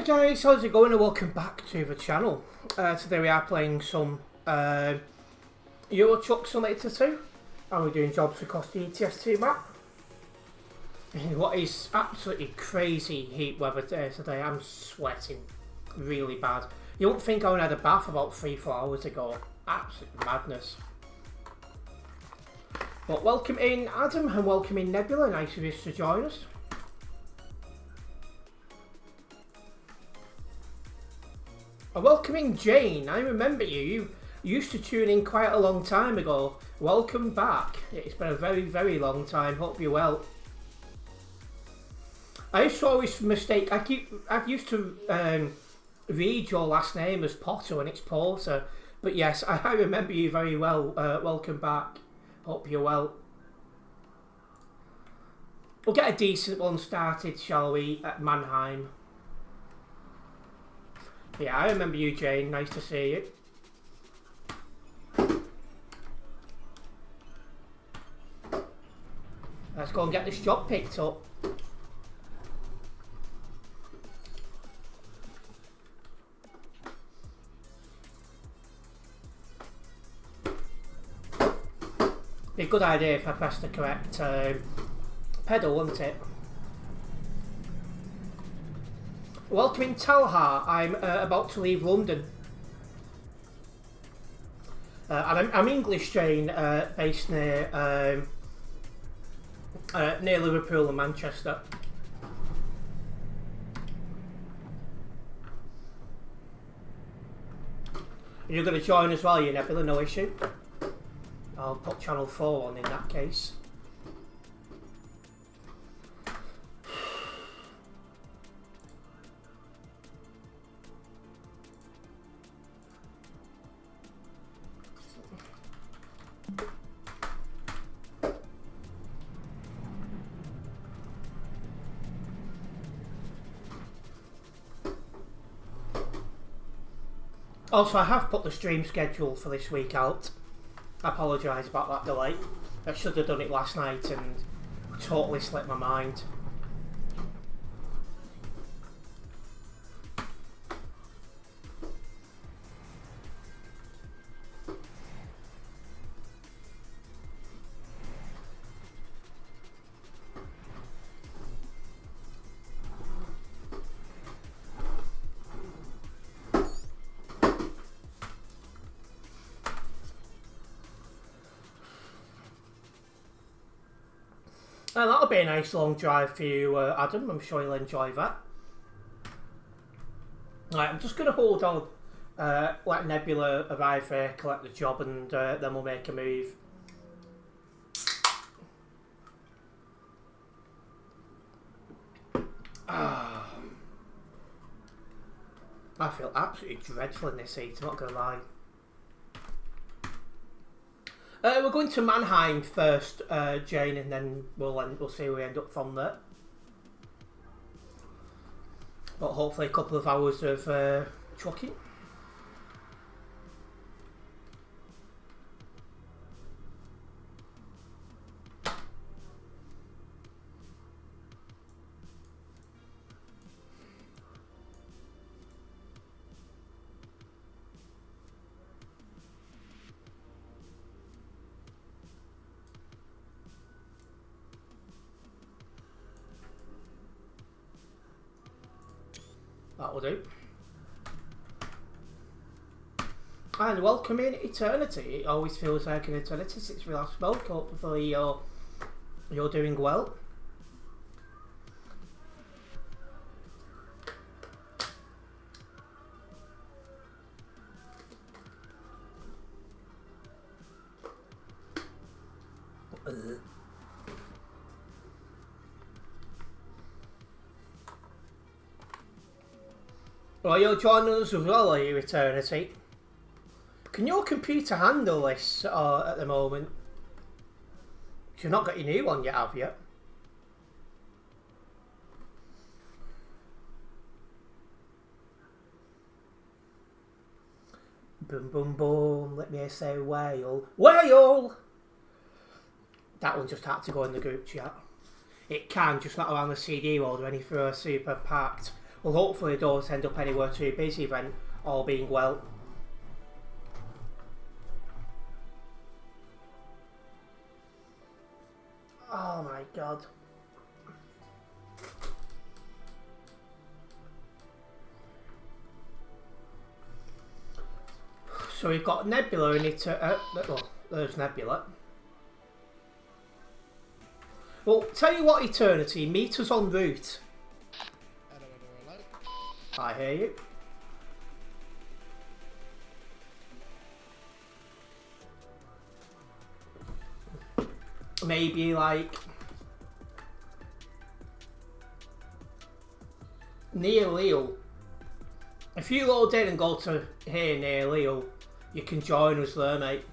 Hey guys, how's it going and welcome back to the channel. Today we are playing some Euro Truck Simulator 2 and we're doing jobs across the ETS2 map. In what is absolutely crazy heat weather today. I'm sweating really bad. You wouldn't think I had a bath about 3-4 hours ago. Absolute madness. But welcome in Adam and welcome in Nebula, nice of you to join us. And welcoming Jane, I remember you used to tune in quite a long time ago. Welcome back. It's been a very, very long time. Hope you're well. I used to always mistake, I used to read your last name as Potter and it's Porter. But yes, I remember you very well. Welcome back. Hope you're well. We'll get a decent one started, shall we, at Mannheim. Yeah, I remember you, Jane. Nice to see you. Let's go and get this job picked up. Be a good idea if I press the correct pedal, wouldn't it? Welcome in Talha. I'm about to leave London. And I'm English, Jane, based near Liverpool and Manchester. You're going to join as well, you Nebula, no issue. I'll put channel 4 on in that case. Also, I have put the stream schedule for this week out. I apologise about that delay. I should have done it last night and totally slipped my mind. And that'll be a nice long drive for you, Adam. I'm sure you'll enjoy that. Right, I'm just going to hold on, let Nebula arrive there, collect the job, and then we'll make a move. I feel absolutely dreadful in this heat, I'm not going to lie. We're going to Mannheim first, Jane, and then we'll see where we end up from there. But hopefully a couple of hours of trucking. That will do. And welcome in Eternity. It always feels like an eternity since we last spoke. Hopefully you're doing well. Well, you're joining us as well, are you, Eternity? Can your computer handle this at the moment? You've not got your new one yet, have you? Boom, boom, boom. Let me say whale. Whale! That one just had to go in the group chat. It can, just not around the CD world or any for a super packed Well, hopefully, don't end up anywhere too busy then, all being well. Oh my god. So we've got Nebula in it. Well, there's Nebula. Well, tell you what, Eternity, meet us en route. I hear you. Maybe like near Leo. If you load in and go to here near Leo, you can join us there, mate.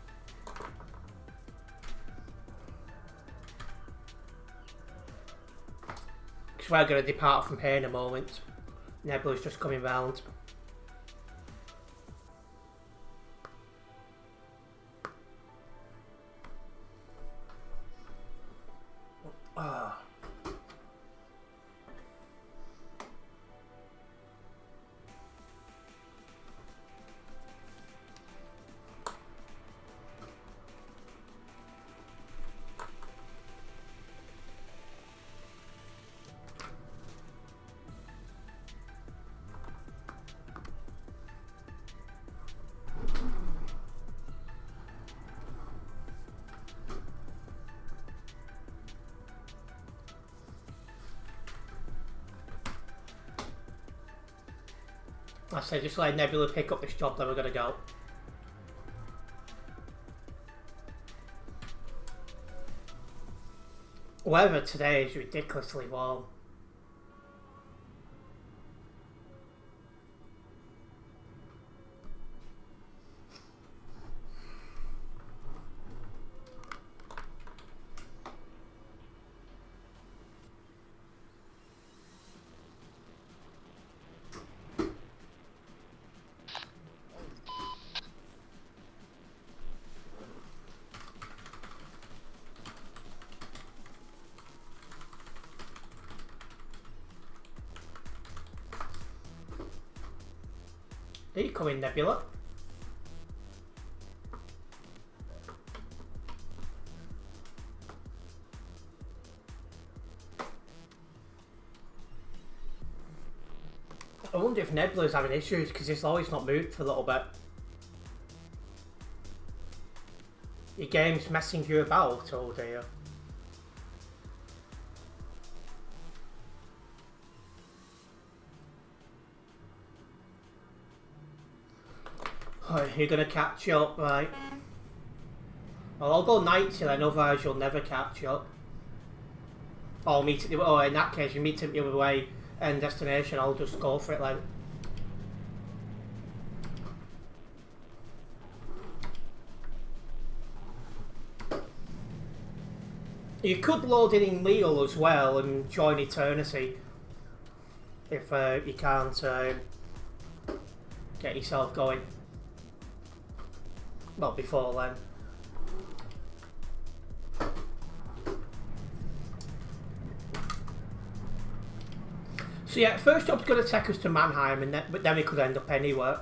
Because we're going to depart from here in a moment. Nebula's just coming round. Ah. I say just let Nebula pick up this job, then we're going to go. Weather today is ridiculously warm. Are you coming, Nebula? I wonder if Nebula's having issues because it's always not moved for a little bit. Your game's messing you about, oh dear. Oh, you're gonna catch up, right? Well, I'll go 90 then, otherwise you'll never catch up. Or meet it the oh, in that case, you meet it the other way and destination, I'll just go for it then. You could load in Leo as well and join Eternity if you can't get yourself going. Well, before then. So yeah, first job's going to take us to Mannheim, and but then we could end up anywhere.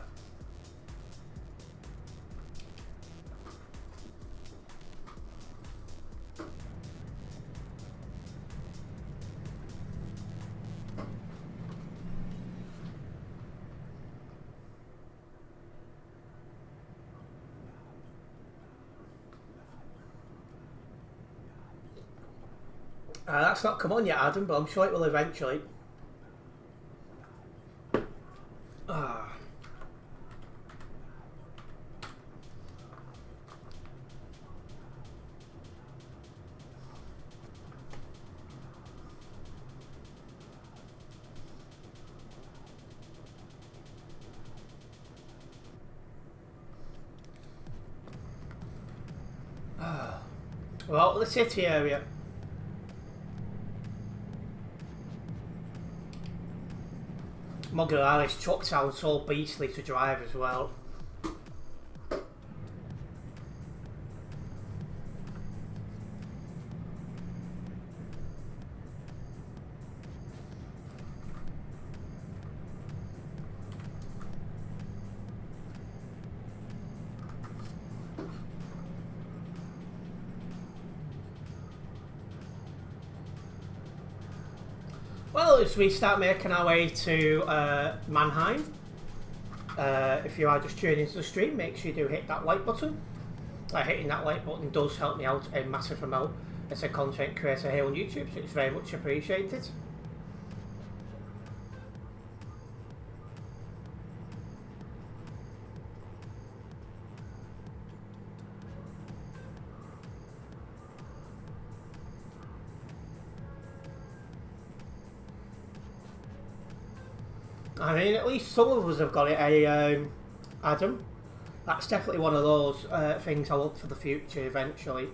That's not come on yet, Adam, but I'm sure it will eventually. Well, the city area. Mogalaris truck sounds so beastly to drive as well. Well, as we start making our way to Mannheim, if you are just tuning into the stream, make sure you do hit that like button. Hitting that like button does help me out a massive amount as a content creator here on YouTube, so it's very much appreciated. I mean, at least some of us have got it, Adam. That's definitely one of those things I look for the future eventually.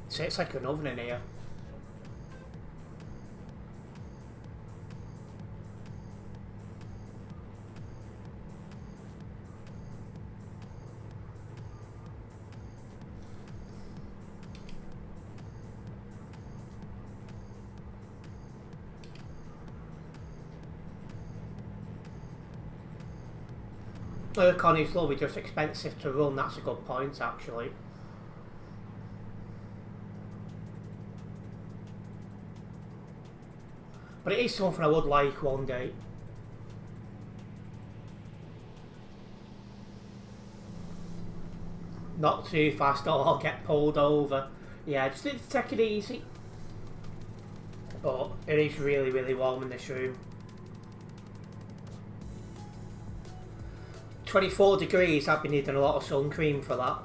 So it's like an oven in here. Aircon is lovely, just expensive to run, that's a good point actually. But it is something I would like one day. Not too fast or I'll get pulled over. Yeah, just need to take it easy. But it is really, really warm in this room. 24 degrees, I've been needing a lot of sun cream for that.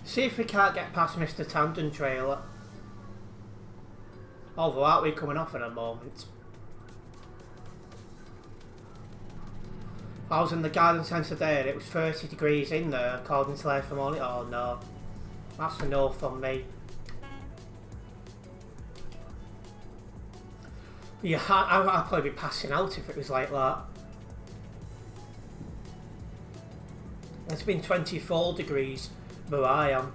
See if we can't get past Mr. Tandon trailer. Although aren't we coming off in a moment? I was in the garden centre there and it was 30 degrees in there according to their thermometer. Oh no. That's a no from me. Yeah, I'd probably be passing out if it was like that. It's been 24 degrees where I am.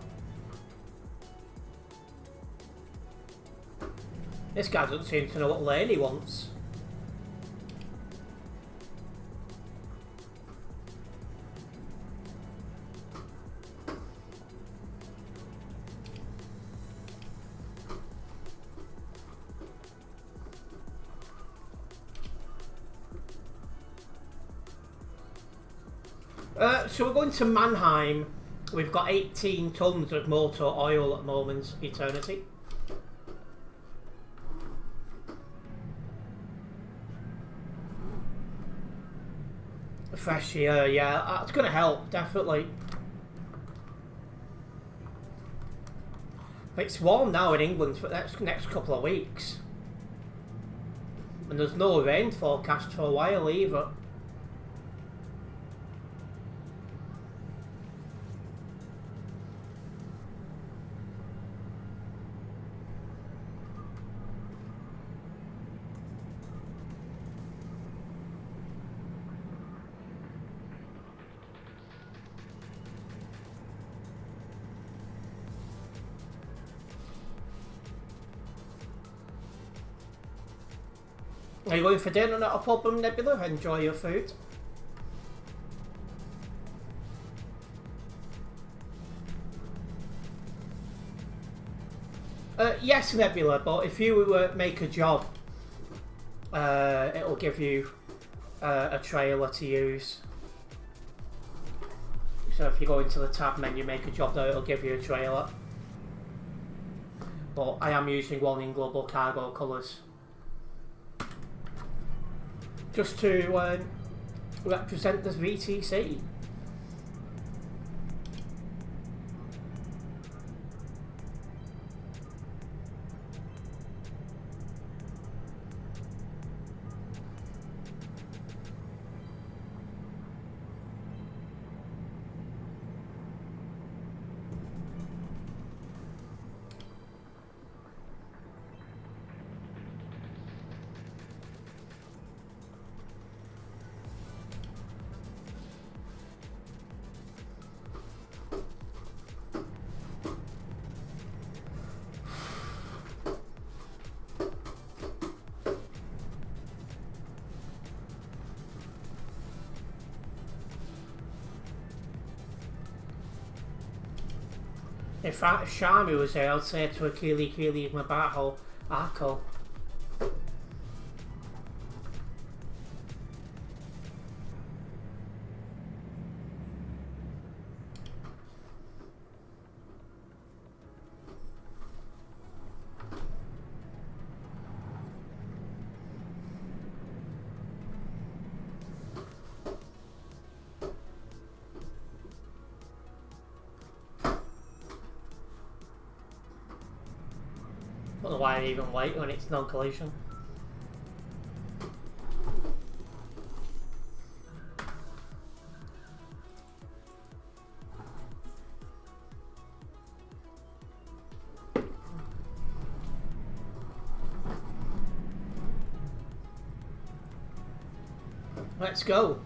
This guy doesn't seem to know what lane he wants. So we're going to Mannheim. We've got 18 tons of motor oil at the moment, Eternity. Fresh air, yeah, that's going to help, definitely. It's warm now in England for the next couple of weeks. And there's no rain forecast for a while either. Are you going for dinner? Not a problem, Nebula. Enjoy your food. Yes, Nebula, but if you make a job, it'll give you a trailer to use. So if you go into the tab menu, make a job there, it'll give you a trailer. But I am using one in Global Cargo colours. Just to represent this VTC. If Shami was there, I'd say to her, Keely, Keely, my battle, Arco. Don't know why I even wait when it's non-collision. Let's go.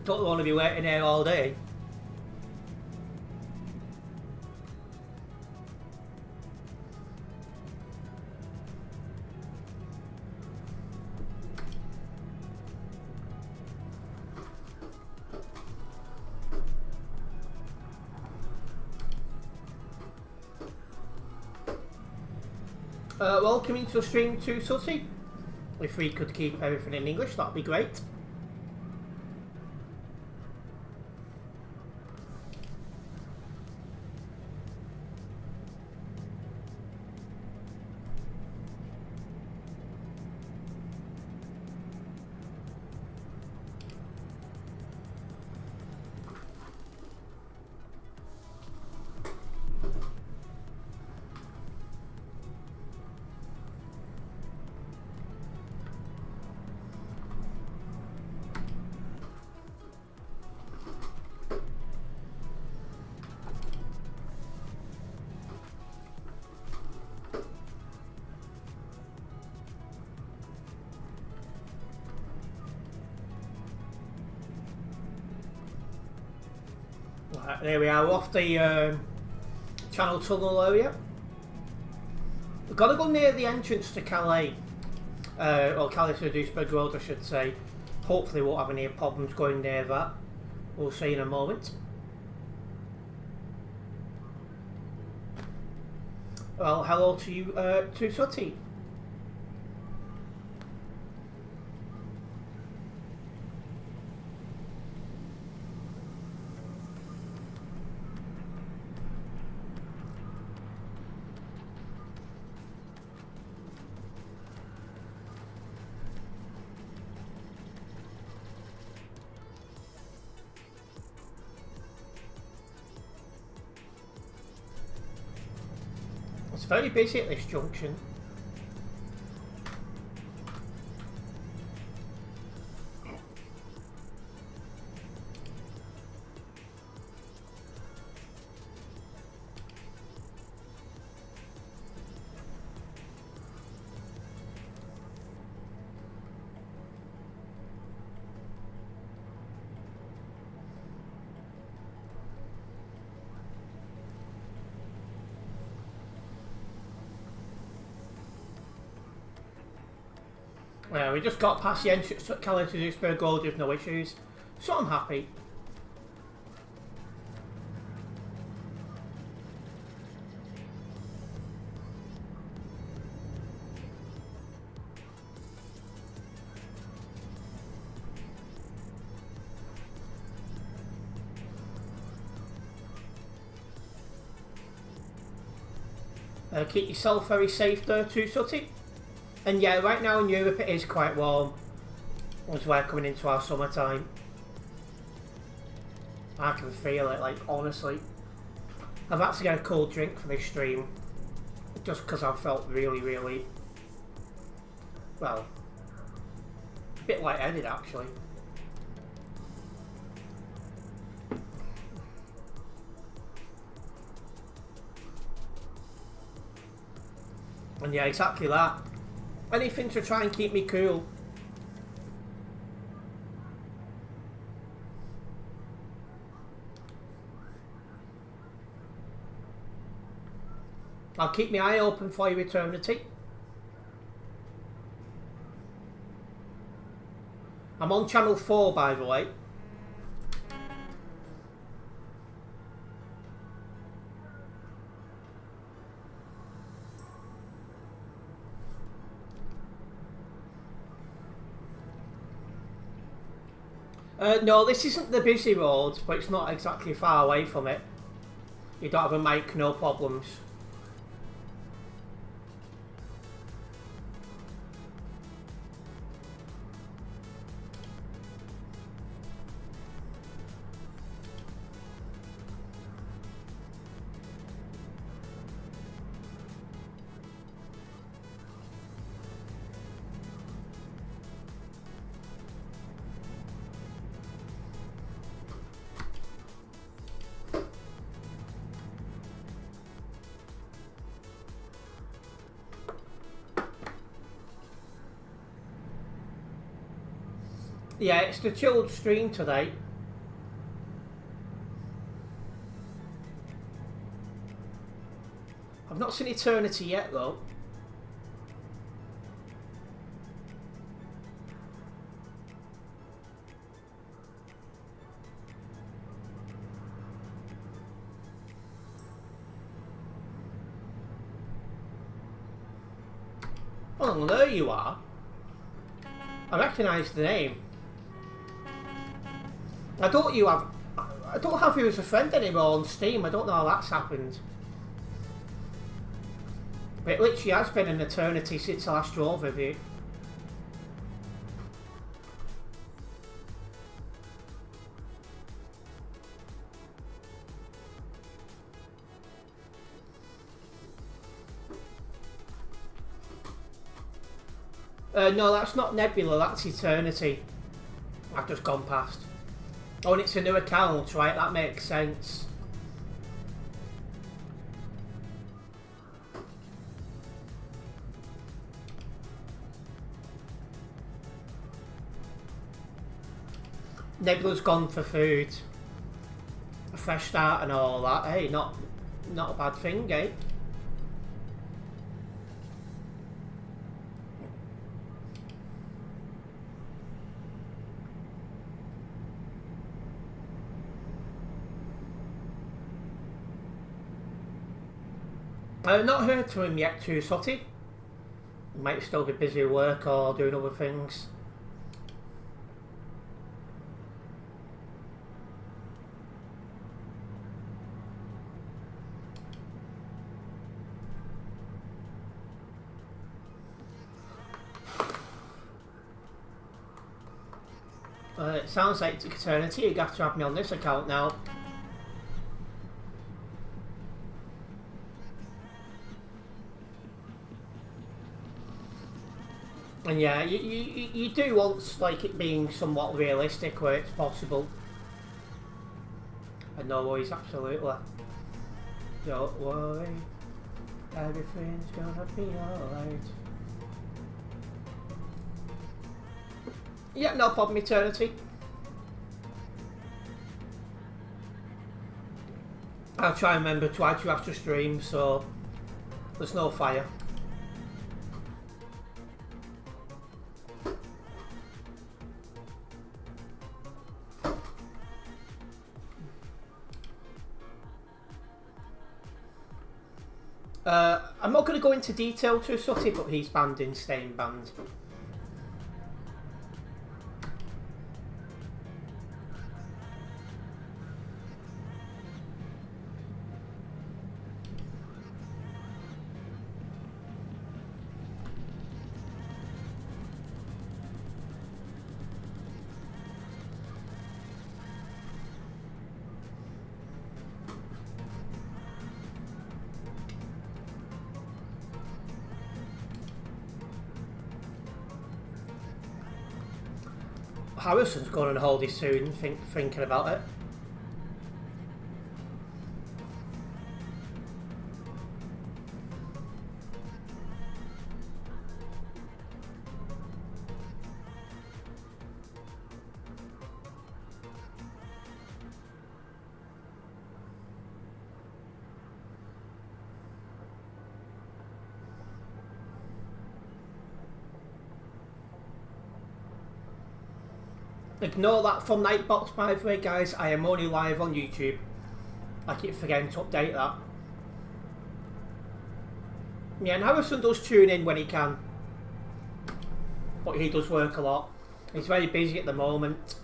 Don't want to be waiting here all day. Welcome into the stream to Sutty. If we could keep everything in English, that'd be great. Right, there we are, we're off the Channel Tunnel area. We've got to go near the entrance to Calais, or Calais to Duisburg Road I should say. Hopefully we won't have any problems going near that. We'll see in a moment. Well, hello to you, to Sutty. It's very busy at this junction. Well, we just got past the entrance to Calais to Duisburg Road with no issues, so I'm happy. Keep yourself very safe there too, Sutty. And yeah, right now in Europe it is quite warm as we're coming into our summertime. I can feel it, like, honestly. I've had to get a cold drink for this stream just because I've felt really, well, a bit lightheaded actually. And yeah, exactly that. Anything to try and keep me cool. I'll keep my eye open for your eternity. I'm on channel 4 by the way. No, this isn't the busy road, but it's not exactly far away from it. You don't have a mic, no problems. Yeah, it's the chilled stream today. I've not seen Eternity yet though. Oh, there you are. I recognise the name. I don't have you as a friend anymore on Steam. I don't know how that's happened. But it literally has been an eternity since I last drove with you. No, that's not Nebula, that's Eternity. I've just gone past. Oh, and it's a new account, right? That makes sense. Nebula's gone for food. A fresh start and all that. Hey, not a bad thing, eh? I've not heard from him yet, too sotty. He might still be busy at work or doing other things. It sounds like it's Eternity. You have to have me on this account now. And yeah, you do want like it being somewhat realistic where it's possible. And no worries, absolutely. Don't worry, everything's gonna be alright. Yeah, no problem, Eternity. I'll try and remember to add you after stream, so there's no fire. I'm not going to go into detail to Sutty, but he's banned in Staying Banned. Harrison's going on holiday soon, thinking about it. Ignore that from Nightbox, by the way, guys. I am only live on YouTube. I keep forgetting to update that. Yeah, and Harrison does tune in when he can. But he does work a lot. He's very busy at the moment.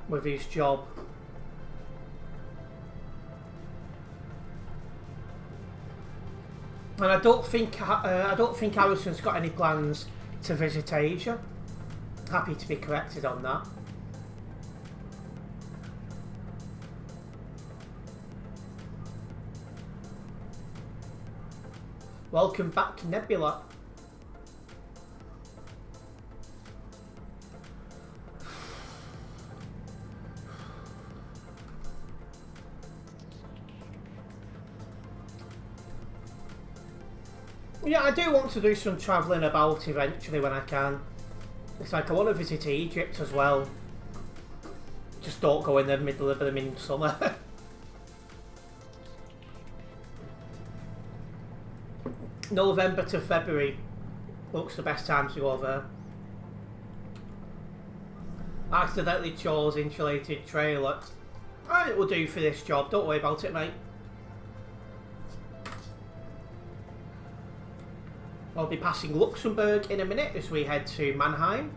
with his job. And I don't think Harrison's got any plans to visit Asia. Happy to be corrected on that. Welcome back, Nebula. Yeah, I do want to do some travelling about eventually when I can. It's like I want to visit Egypt as well. Just don't go in the middle of them in summer. November to February looks the best time to go there. Accidentally chose insulated trailer. It will do for this job, don't worry about it, mate. I'll be passing Luxembourg in a minute as we head to Mannheim.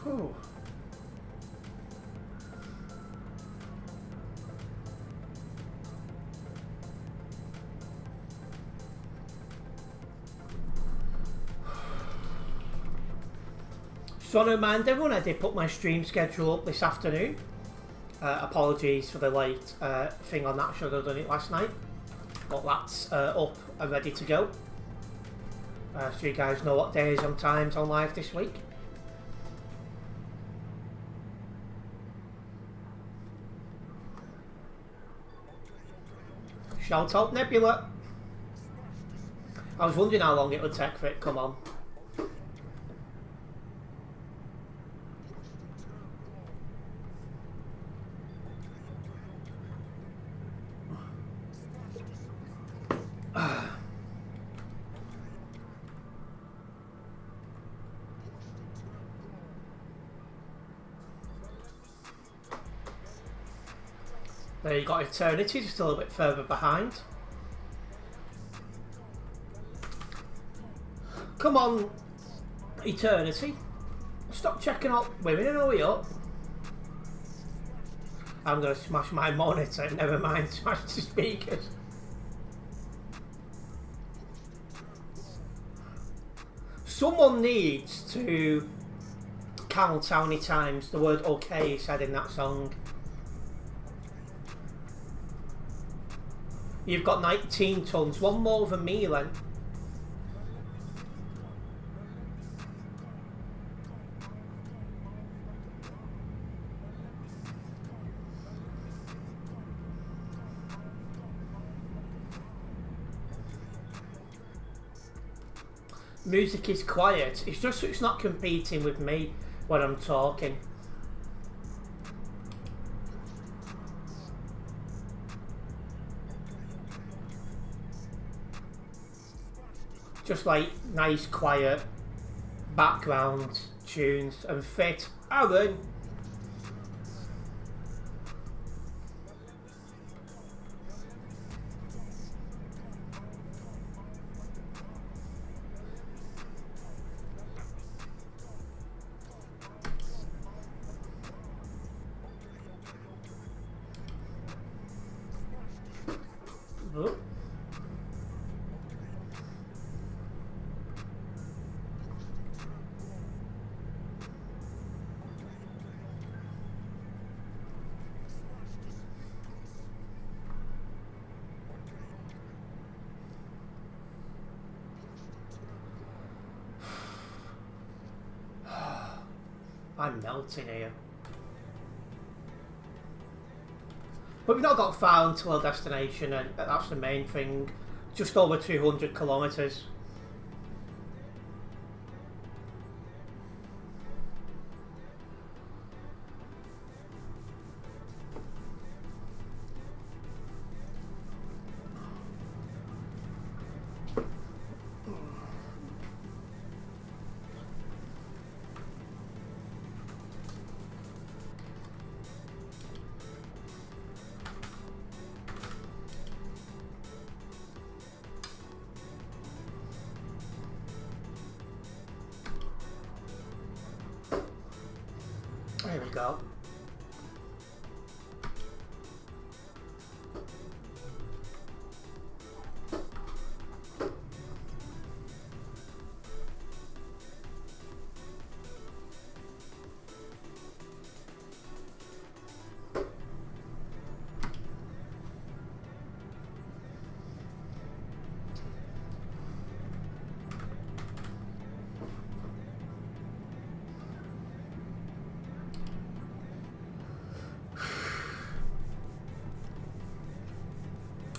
Whew. So don't mind everyone, I did put my stream schedule up this afternoon. Apologies for the late thing on that, should have done it last night. But that's up and ready to go. So you guys know what days and times on live this week. Shout out Nebula. I was wondering how long it would take for it to come on. There you got Eternity, just a little bit further behind. Come on, Eternity. Stop checking out women and hurry up. I'm going to smash my monitor, never mind smash the speakers. Someone needs to count how many times the word okay is said in that song. You've got 19 tons, one more than me then. Music is quiet, it's just so it's not competing with me when I'm talking. Just like nice quiet background tunes and fit. Aaron! Oh. I'm melting here. But we've not got far until our destination, and that's the main thing. Just over 200 kilometres.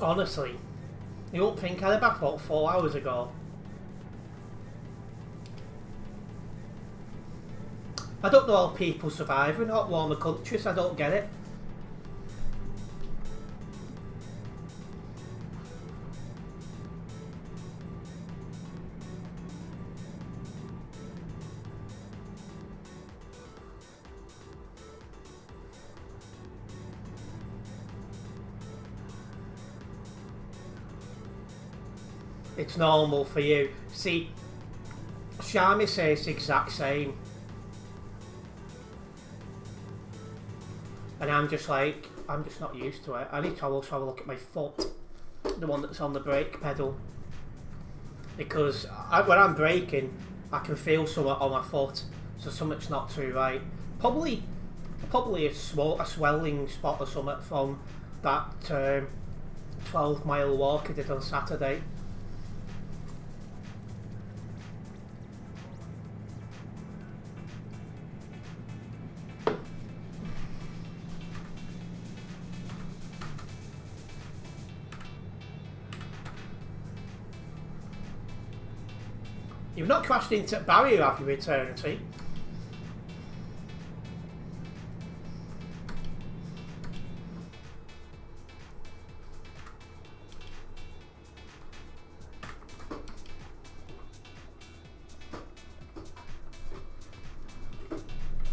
Honestly, you don't think I'd have back about 4 hours ago. I don't know how people survive in hot warmer countries, I don't get it. It's normal for you. See, Shami says the exact same. And I'm just like, I'm just not used to it. I need to also have a look at my foot. The one that's on the brake pedal. Because when I'm braking, I can feel something on my foot. So something's not too right. Probably a swelling spot or something from that 12-mile walk I did on Saturday. You've not crashed into a barrier, have you, Eternity?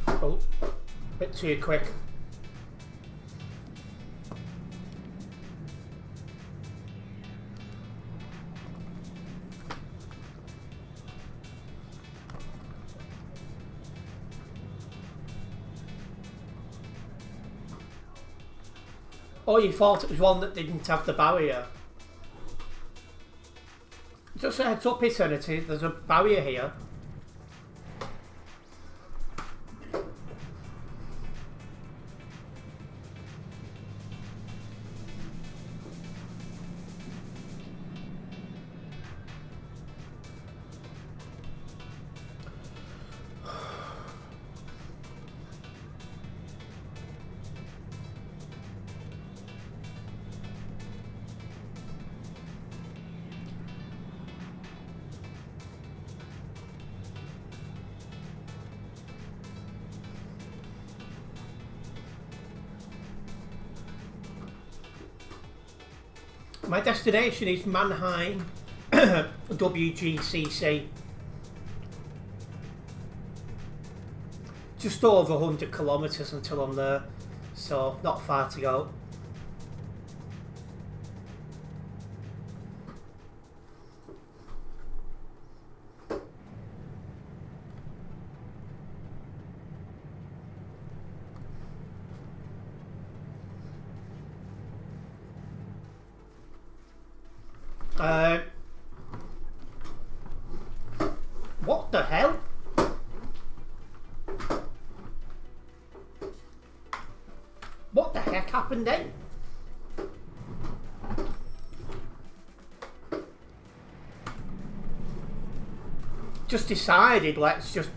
Oh, bit too quick. Oh, you thought it was one that didn't have the barrier? Just a heads up, Eternity, there's a barrier here. My destination is Mannheim, WGCC. Just over 100 kilometres until I'm there, so not far to go. What the hell? What the heck happened then? Just decided, let's just...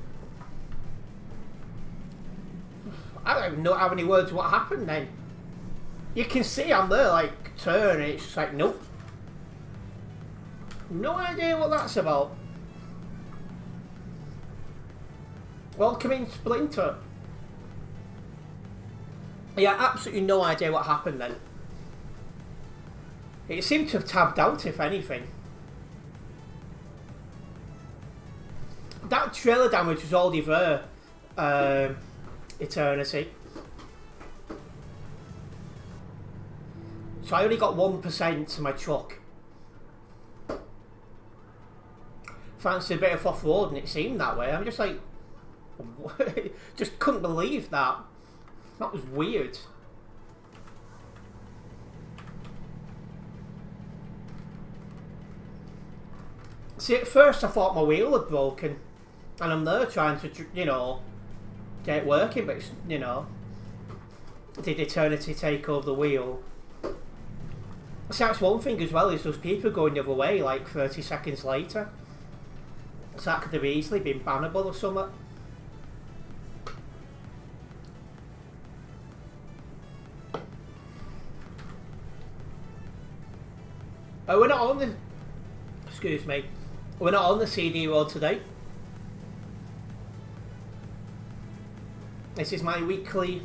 I don't even know how many words what happened then. You can see I'm there, like, turn, and it's just like, nope. No idea what that's about. Welcome in, Splinter. Yeah, absolutely no idea what happened then. It seemed to have tabbed out, if anything. That trailer damage was already there, Eternity. So I only got 1% to my truck. Fancy a bit of off-road and it seemed that way. I'm just like... just couldn't believe that. That was weird. See, at first I thought my wheel had broken. And I'm there trying to, you know, get it working, but it's, you know... Did Eternity take over the wheel? See, that's one thing as well, is those people going the other way like 30 seconds later. So that could have easily been bannable or something. We're not on the... Excuse me. We're not on the CD road today. This is my weekly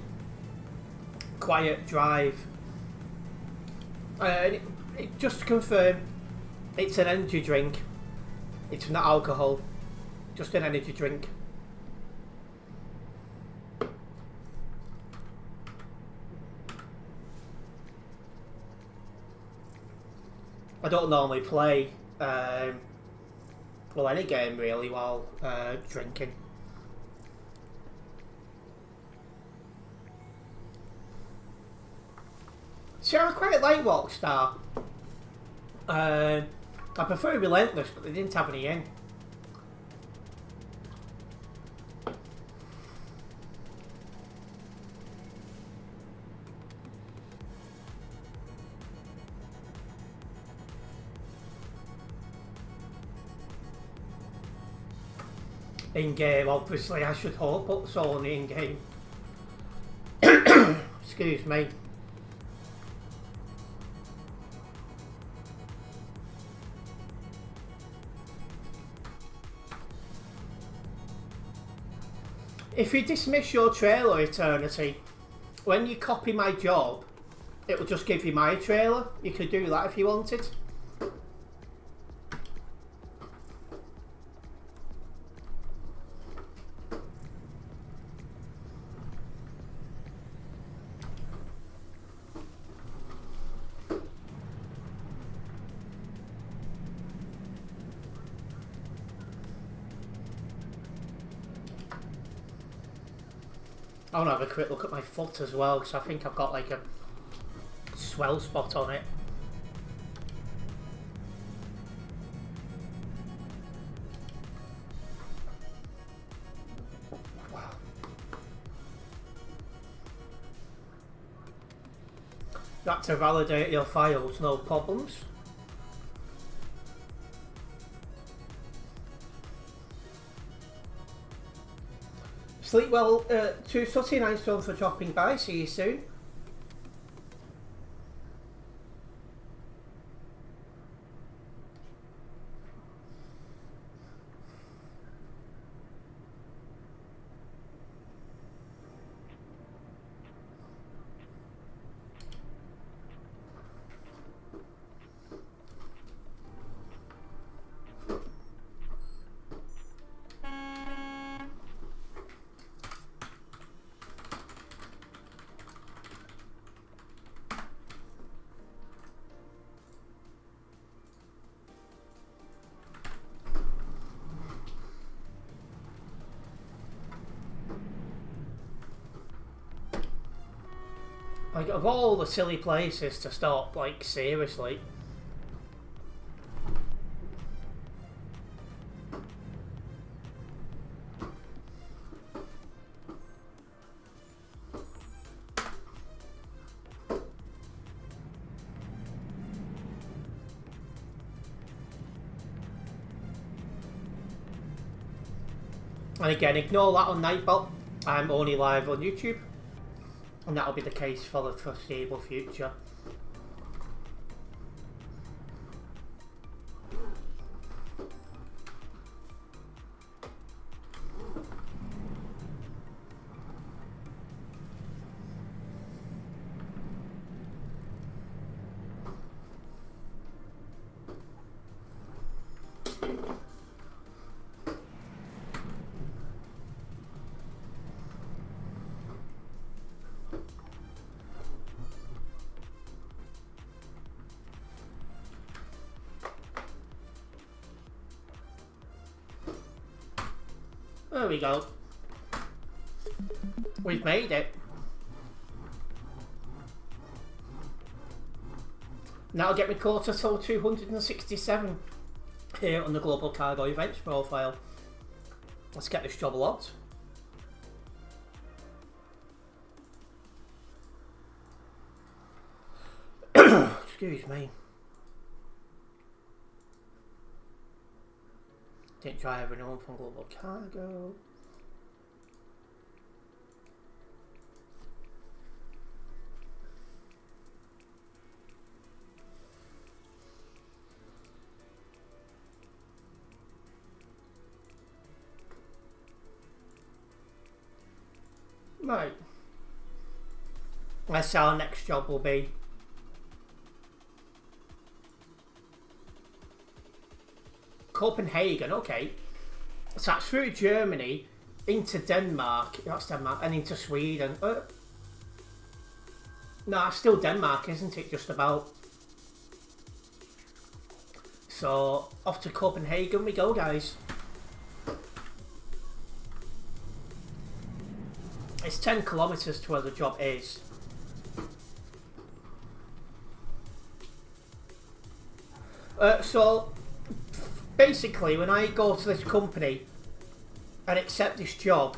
quiet drive. Just to confirm, it's an energy drink. It's not alcohol. Just an energy drink. I don't normally play, well, any game really while drinking. See, I quite like Rockstar. I prefer Relentless, but they didn't have any in. In-game, obviously, I should hope, but it's only in-game. Excuse me. If you dismiss your trailer, Eternity, when you copy my job, it will just give you my trailer. You could do that if you wanted. I want to have a quick look at my foot as well, because I think I've got like a swell spot on it. Wow. Got to validate your files, no problems. Sleep well, to Sutty, nice one for dropping by. See you soon. Like, of all the silly places to stop, like, seriously. And again, ignore that on Nightbot. I'm only live on YouTube. And that'll be the case for the foreseeable future. There we go. We've made it. Now I'll get my quota till 267 here on the Global Cargo Events profile. Let's get this job logged. Excuse me. Didn't try everyone from Global Cargo. Right. Let's say our next job will be Copenhagen, okay. So that's through Germany into Denmark. That's Denmark, and into Sweden. No, it's still Denmark, isn't it? Just about. So off to Copenhagen we go, guys. It's 10 kilometers to where the job is. So basically, when I go to this company and accept this job,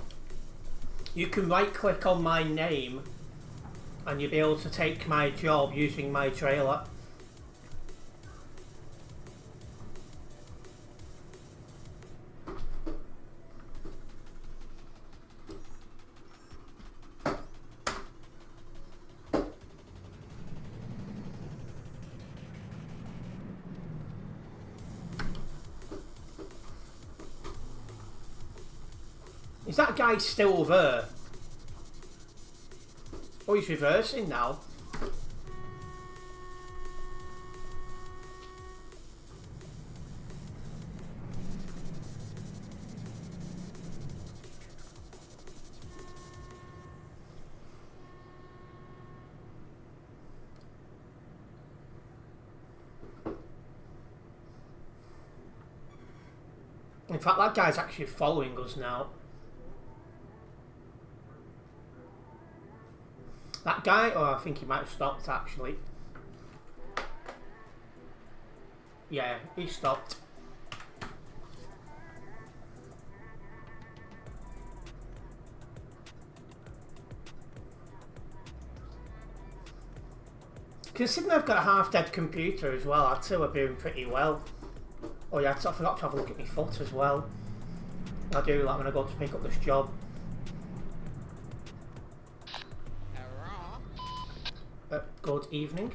you can right click on my name and you'll be able to take my job using my trailer. Is that guy still there? Oh, he's reversing now. In fact, that guy's actually following us now. That guy, oh, I think he might have stopped actually. Yeah, he stopped. Considering I've got a half-dead computer as well, I'd say we're doing pretty well. Oh yeah, I forgot to have a look at my foot as well. I do that when I go to pick up this job. Good evening.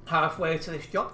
Halfway to this job.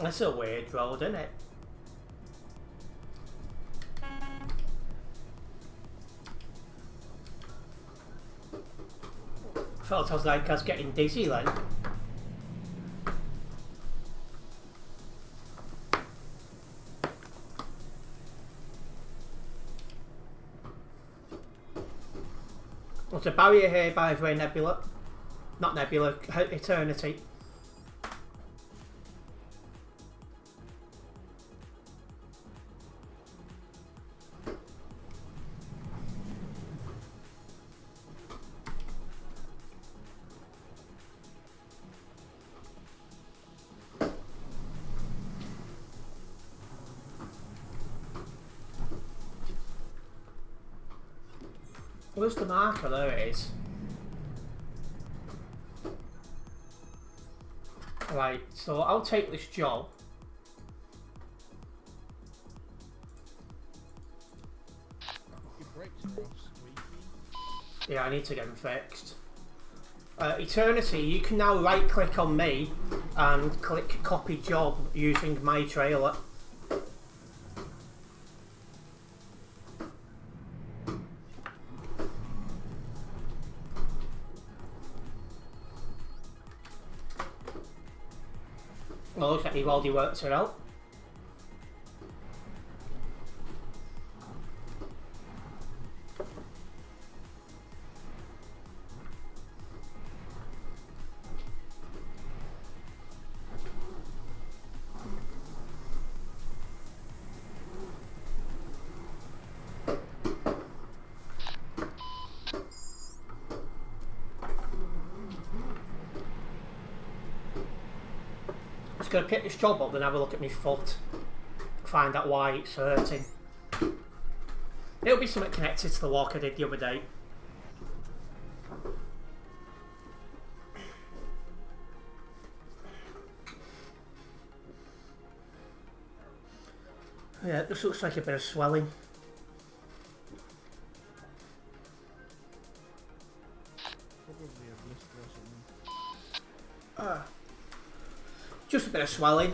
That's a weird road, isn't it? Felt like I was getting dizzy then. There's a barrier here by the way, Nebula. Not Nebula, Eternity. Where's the marker? There it is. Right, so I'll take this job. Yeah, I need to get them fixed. Eternity, you can now right click on me and click copy job using my trailer. Well, looks like you've already worked it out. Going to pick this job up and have a look at my foot, find out why it's hurting. It'll be something connected to the walk I did the other day. Yeah, this looks like a bit of swelling. Just a bit of swelling.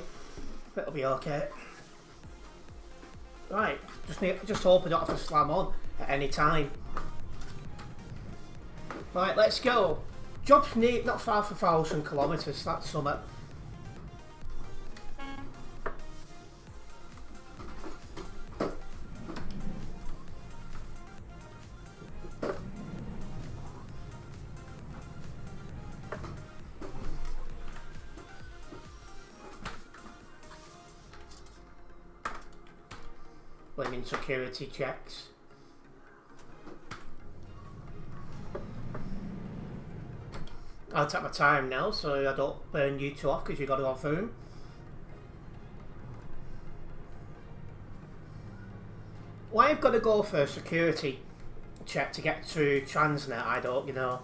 It'll be okay. Right, just hope I don't have to slam on at any time. Right, let's go. Job's neat, not far from 1,000 kilometres. That's something. Blaming security checks. I'll take my time now so I don't burn you two off because you got to go through. Why I've got to go for a security check to get to Transnet, I don't, you know.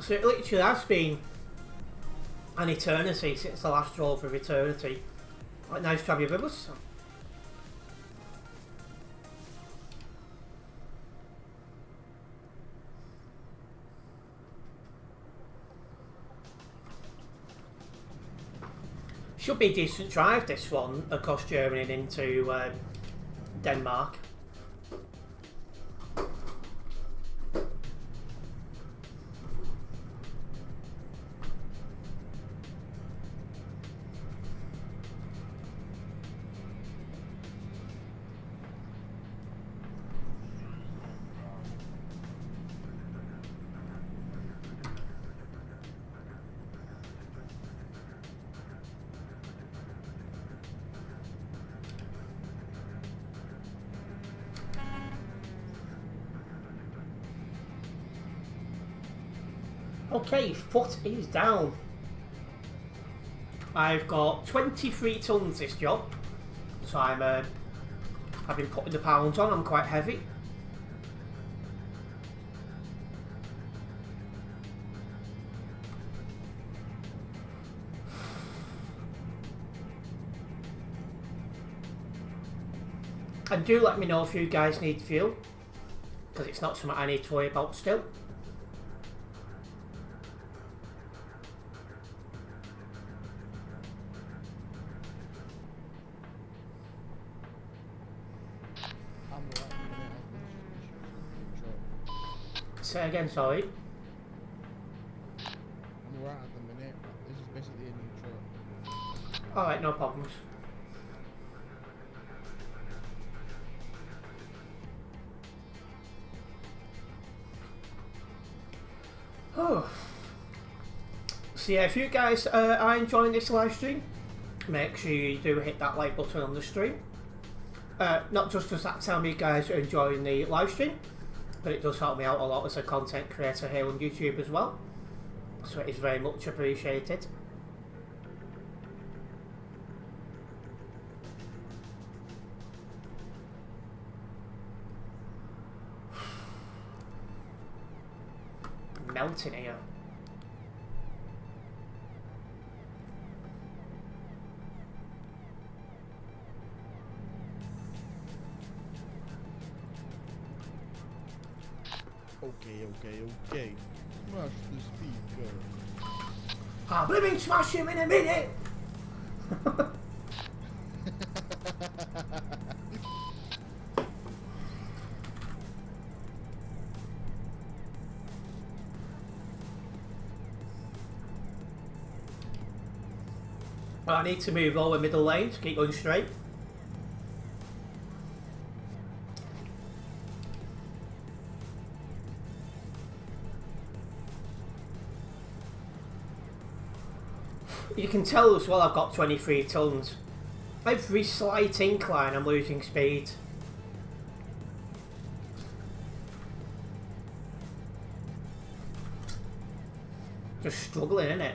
So it literally has been an eternity since the last drove of Eternity. Right, nice to have you with us. Should be a decent drive this one across Germany and into Denmark. Okay, foot is down. I've got 23 tons this job, so I've been putting the pounds on. I'm quite heavy. And do let me know if you guys need fuel, because it's not something I need to worry about still. Say again, sorry. I'm right at the minute, but this is basically a new truck. Alright, no problems. Oh. So yeah, if you guys are enjoying this live stream, make sure you do hit that like button on the stream. Not just does that tell me you guys are enjoying the live stream, but it does help me out a lot as a content creator here on YouTube as well, so it is very much appreciated. Melting here. Okay. Smash the speaker. I'll blooming smash him in a minute! Well, I need to move over middle lane to keep going straight. You can tell as well I've got 23 tons. Every slight incline I'm losing speed. Just struggling, innit?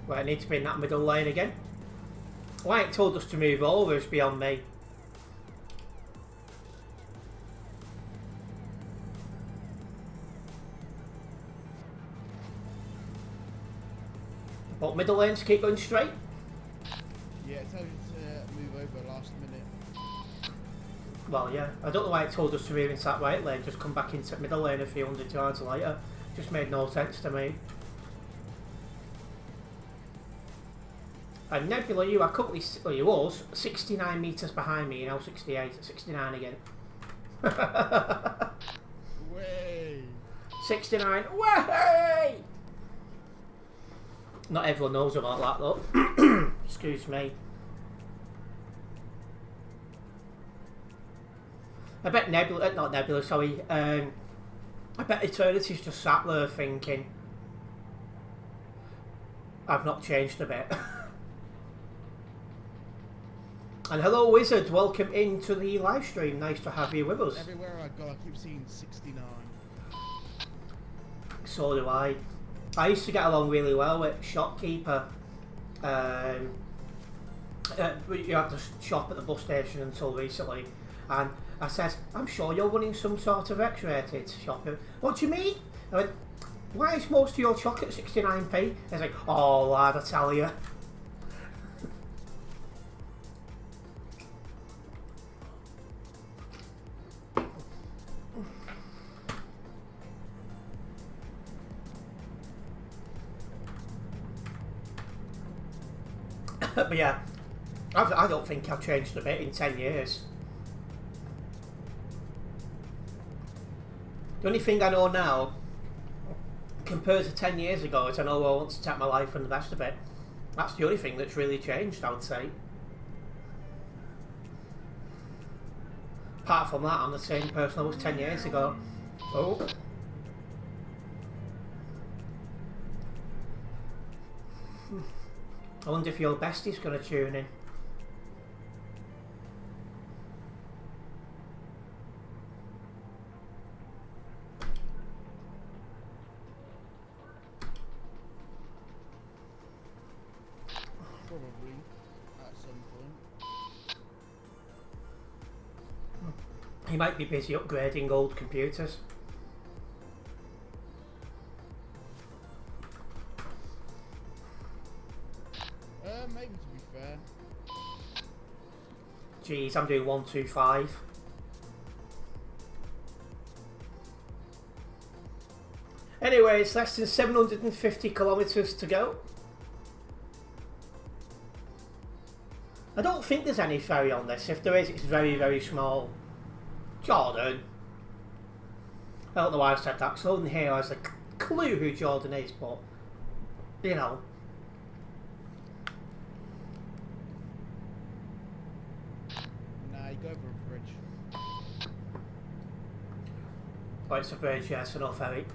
Well, I need to be in that middle lane again. Why it told us to move over is beyond me. But middle lanes keep going straight. Yeah, it tells you to move over last minute. Well, yeah. I don't know why it told us to move into that right lane, just come back into middle lane a few hundred yards later. Just made no sense to me. And Nebula, you are currently, well, you was 69 metres behind me, you know, 68, 69 again. Way! 69, way! Not everyone knows about that though. Excuse me. I bet Nebula, not Nebula, sorry, I bet Eternity's just sat there thinking, I've not changed a bit. And hello Wizard, welcome into the live stream, nice to have you with us. Everywhere I go I keep seeing 69. So do I. I used to get along really well with Shopkeeper. You had to shop at the bus station until recently. And I said, I'm sure you're running some sort of X-rated shopping. What do you mean? I went, why is most of your chocolate 69p? He's like, oh lad, I tell you. But yeah, I don't think I've changed a bit in 10 years. The only thing I know now, compared to 10 years ago, is I know where I want to take my life and the rest of it. That's the only thing that's really changed, I would say. Apart from that, I'm the same person I was 10 years ago. Oh. I wonder if your bestie's going to tune in. Probably at some point. He might be busy upgrading old computers. Maybe to be fair. Jeez, I'm doing 125. Anyway, it's less than 750 kilometres to go. I don't think there's any ferry on this. If there is, it's very, very small. Jordan. I don't know why I said that, because no one here has a clue who Jordan is, but, you know. Nah, you go over a bridge. Oh, it's a bridge, yes, yeah, no ferry.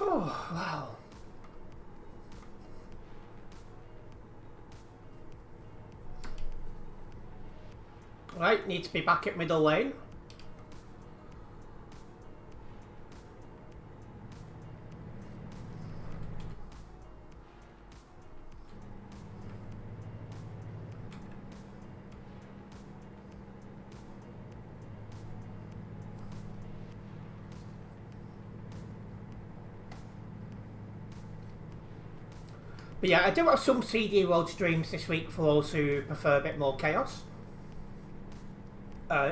Oh, wow. Right, need to be back at middle lane. But yeah, I do have some CD World streams this week for those who prefer a bit more chaos.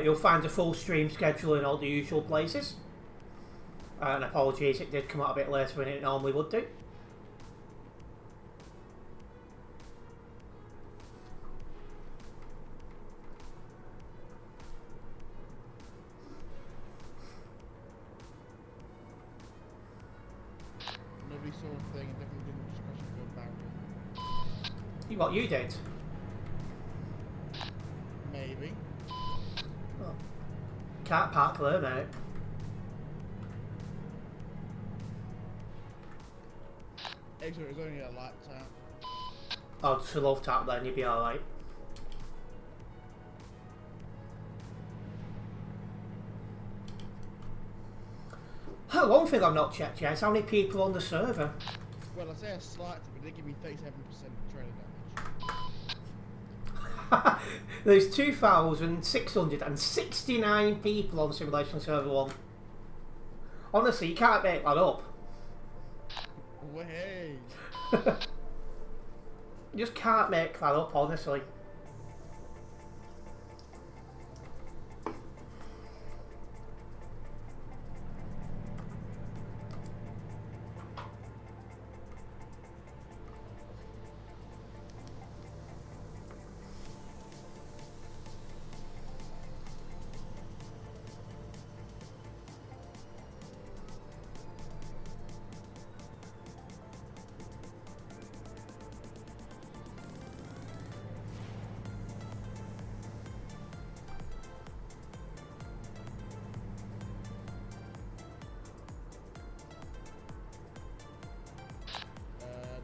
You'll find a full stream schedule in all the usual places. And apologies, it did come out a bit later than it normally would do. Nobody saw a thing and definitely didn't just crash into a barrier. What you did? Maybe. Oh. Can't park there, mate. Exit is only a light tap. Oh, just a love tap then, you'll be alright. One thing I've not checked yet is how many people on the server. Well, I say a slight tap, but they give me 37% trailer damage. There's 2,669 people on Simulation Server 1. Honestly, you can't make that up. Way. You just can't make that up, honestly.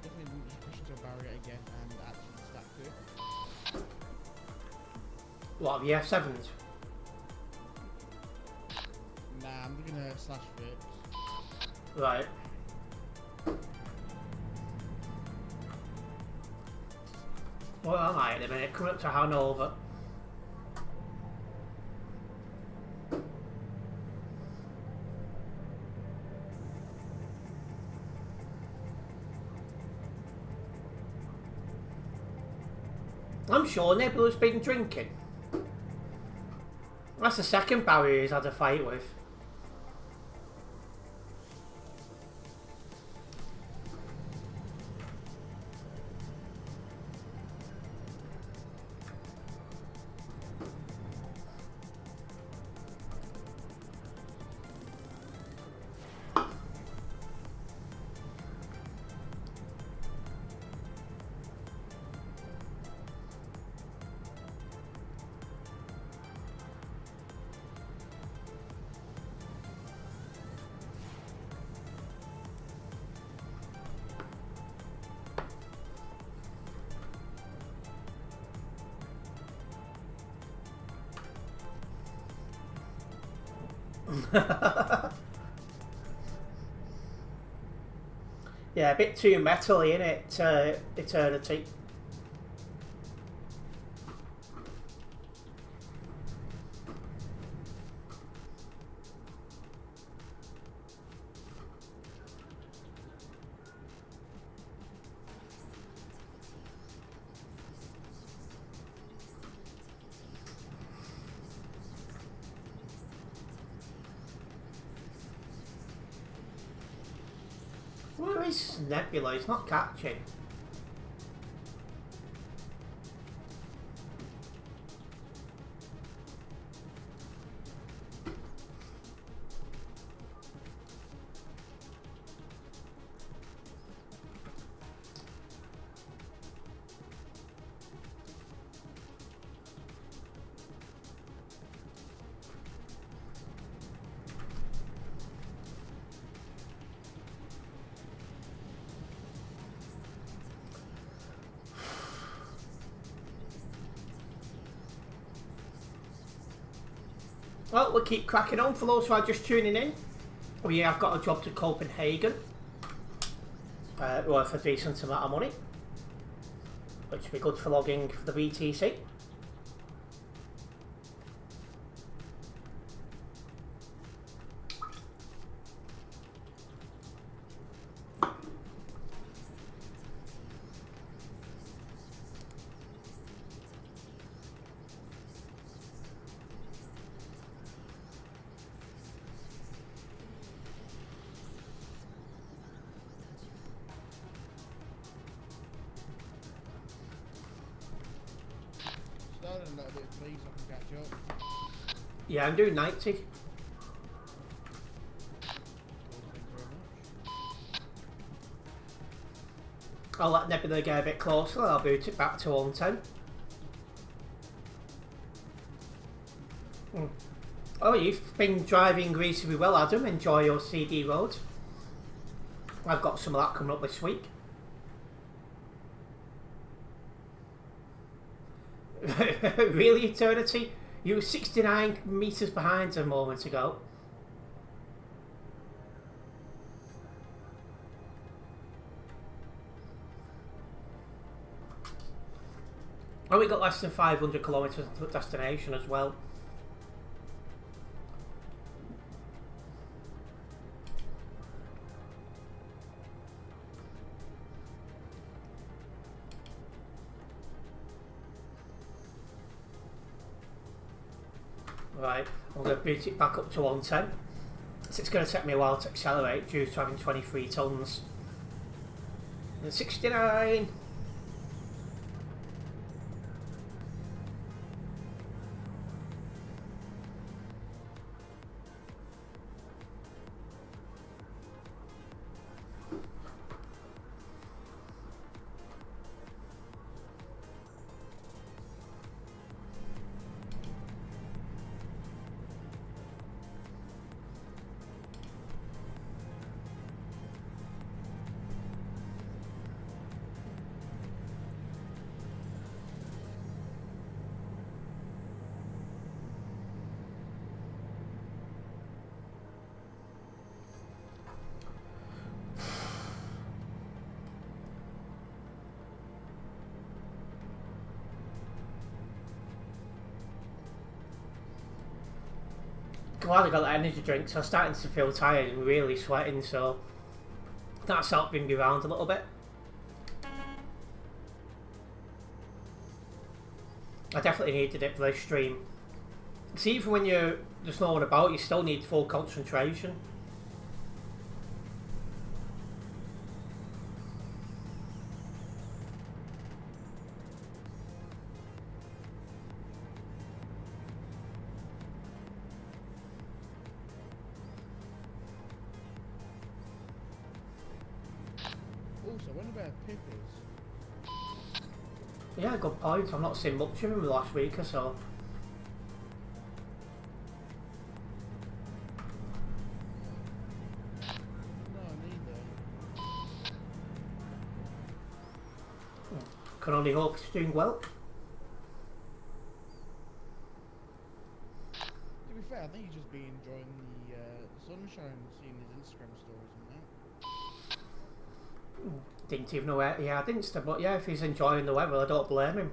Definitely just push into a barrier again and actually stack to it. What, the F7s? Nah, I'm gonna slash fix. Right. What am I at the minute? Coming up to Hanover. I'm sure Nebula's been drinking. That's the second barrier he's had a fight with. Yeah, a bit too metally, innit? Eternity. is Nebula? He's not catching. Well, we'll keep cracking on. For those who are just tuning in, we have got a job to Copenhagen worth a decent amount of money, which would be good for logging for the BTC. Starting a little bit, please, so I can catch up. Yeah, I'm doing 90. Cool, thank you very much. I'll let Nebula get a bit closer and I'll boot it back to 110. Oh, you've been driving reasonably well, Adam. Enjoy your CD road. I've got some of that coming up this week. Really, Eternity? You were 69 metres behind a moment ago. And we got less than 500 kilometres to destination as well. Right, I'm going to boot it back up to 110. So it's going to take me a while to accelerate due to having 23 tonnes. And 69. Glad I got that energy drink, so I'm starting to feel tired and really sweating, so that's helping me around a little bit. I definitely needed it for this stream. See, even when there's no one about, you still need full concentration. Also, I wonder where Pip is. Yeah, good point. I've not seen much of him the last week or so. No, neither. Can only hope he's doing well. To be fair, I think he's just been enjoying the sunshine, seeing his Instagram stories and that. Didn't even know where he had Insta, but yeah, if he's enjoying the weather, I don't blame him.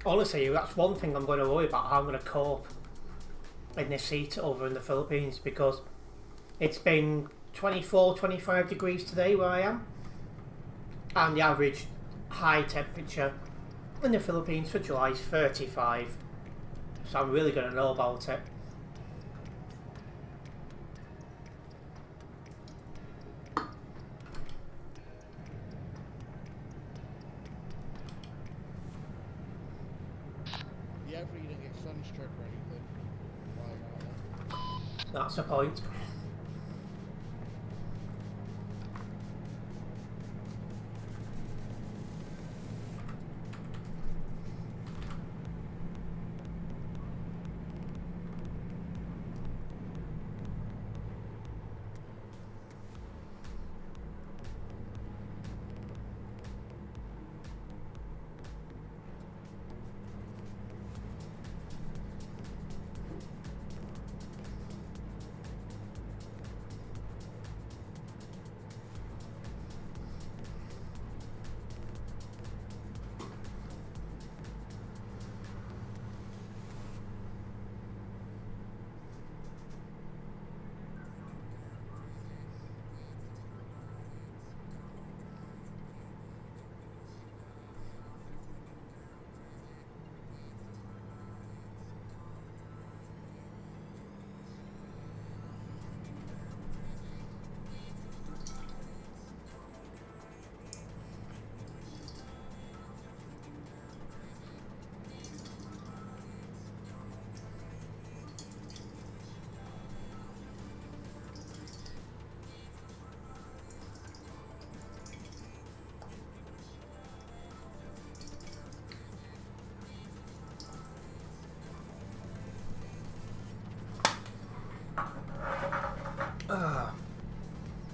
honestly, that's one thing I'm going to worry about, how I'm going to cope in this heat over in the Philippines, because it's been 24, 25 degrees today where I am, and the average high temperature in the Philippines for July is 35, so I'm really going to know about it. Yeah, hopefully you don't get sunstroke or anything while you're out there. That's the point.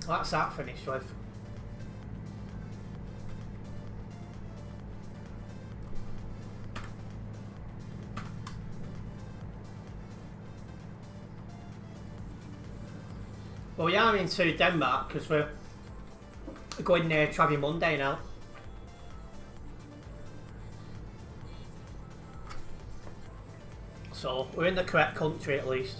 That's that finished with. Well, we are into Denmark because we're going there Travel Monday now. So we're in the correct country at least.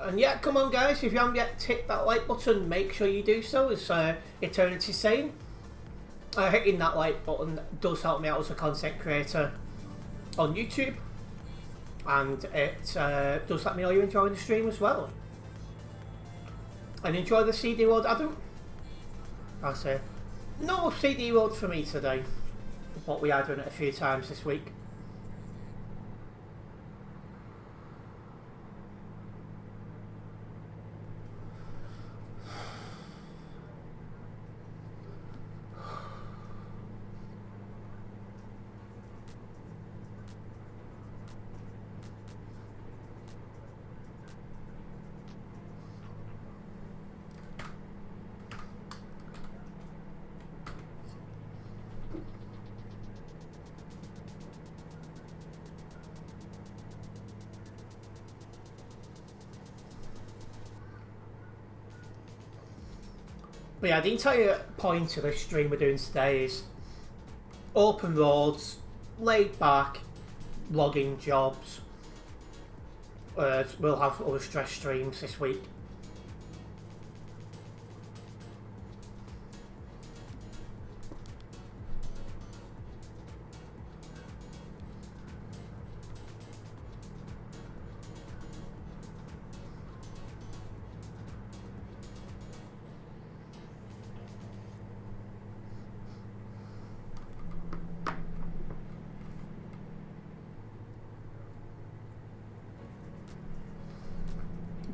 And yeah, come on guys, if you haven't yet hit that like button, make sure you do so, as Eternity's saying. Hitting that like button does help me out as a content creator on YouTube, and it does let me know you're enjoying the stream as well. And enjoy the CD world, Adam. I say, no CD world for me today, but we are doing it a few times this week. But yeah, the entire point of this stream we're doing today is open roads, laid back, logging jobs. We'll have other stress streams this week.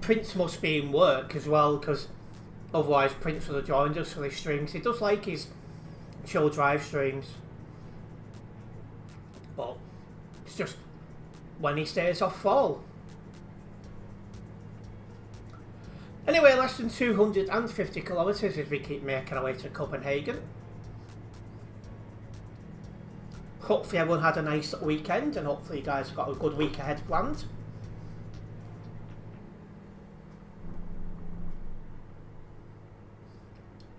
Prince must be in work as well, because otherwise Prince would have joined us for his streams. He does like his chill drive streams, but it's just when he stays off fall. Anyway, less than 250 kilometres as we keep making our way to Copenhagen. Hopefully everyone had a nice weekend, and hopefully you guys have got a good week ahead planned.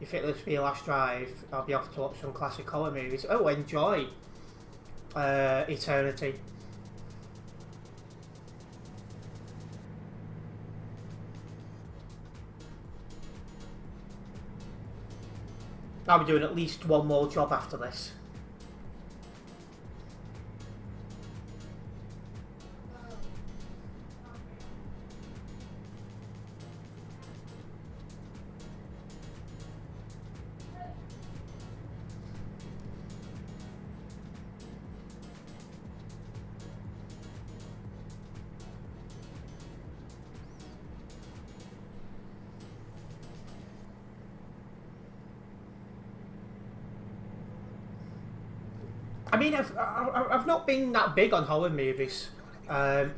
If it was for your last drive, I'll be off to watch some classic horror movies. Oh, enjoy Eternity. I'll be doing at least one more job after this. I mean, I've not been that big on horror movies. I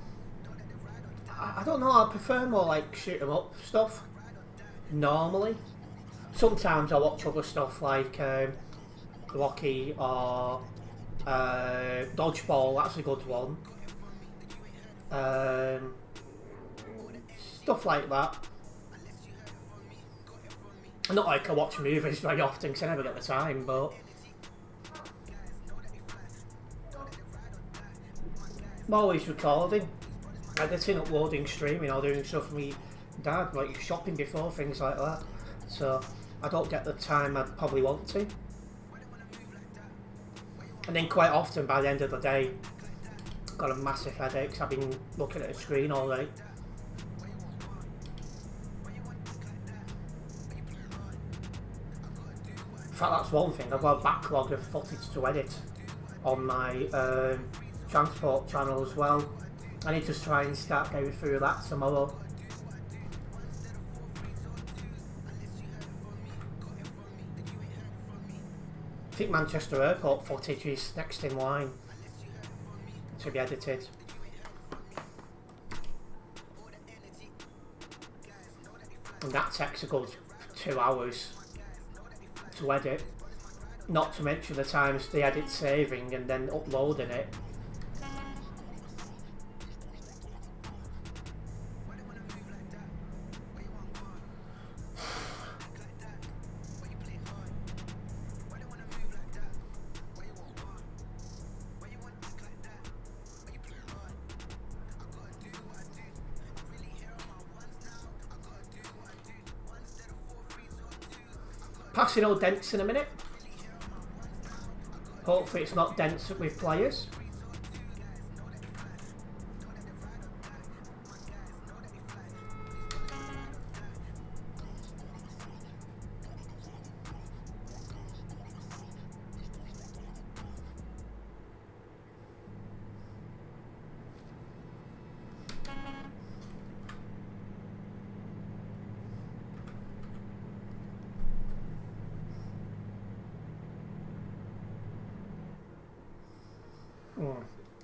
don't know. I prefer more like shoot 'em up stuff. Normally, sometimes I watch other stuff like Rocky or Dodgeball. That's a good one. Stuff like that. Not like I watch movies very often because I never get the time, but. I'm always recording, editing, uploading, streaming, or doing stuff for me dad, like shopping before, things like that. So I don't get the time I'd probably want to. And then quite often by the end of the day, I've got a massive headache because I've been looking at a screen all day. In fact, that's one thing. I've got a backlog of footage to edit on my transport channel as well. I need to try and start going through that tomorrow. I think Manchester Airport footage is next in line to be edited. And that takes a good 2 hours to edit. Not to mention the times the edit saving and then uploading it. Passing all dents in a minute. Hopefully it's not dense with players.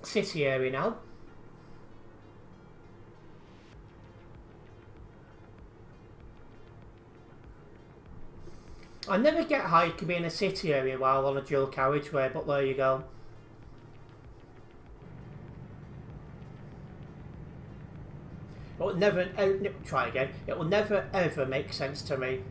City area now. I never get how you can be in a city area while on a dual carriageway, but there you go. It will never, try again. It will never ever make sense to me.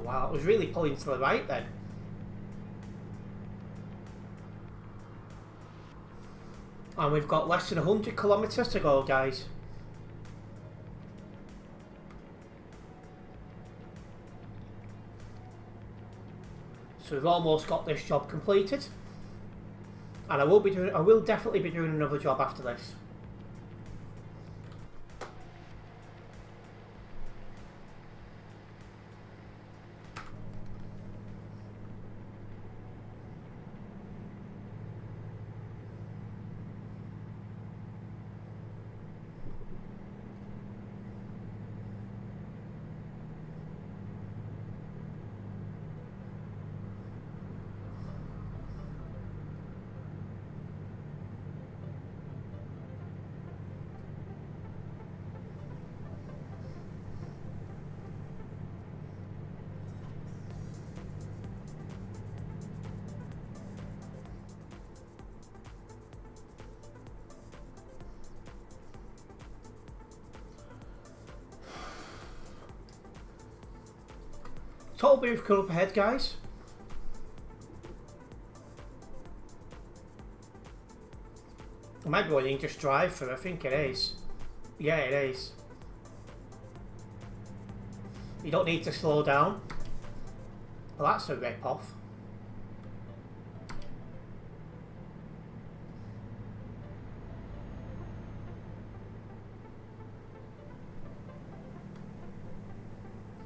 Wow, it was really pulling to the right then. And we've got less than 100 kilometres to go, guys. So we've almost got this job completed. And I will definitely be doing another job after this. Toll booth coming up ahead, guys. It might be one you can just drive through. I think it is. Yeah, it is. You don't need to slow down. Well, that's a rip-off.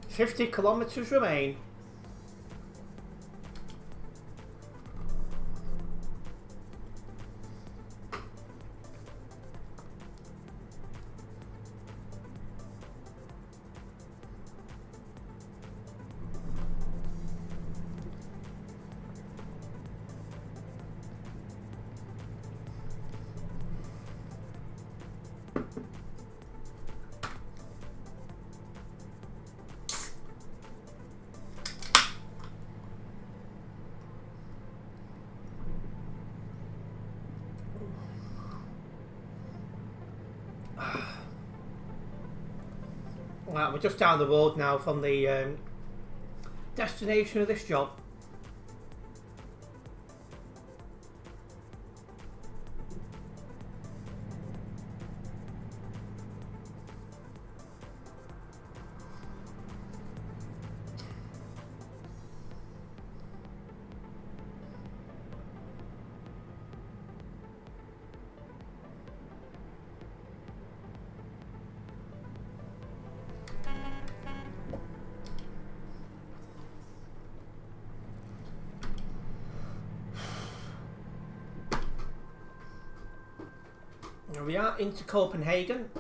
"50 kilometres remain." Right, we're just down the road now from the destination of this job. Here we are into Copenhagen.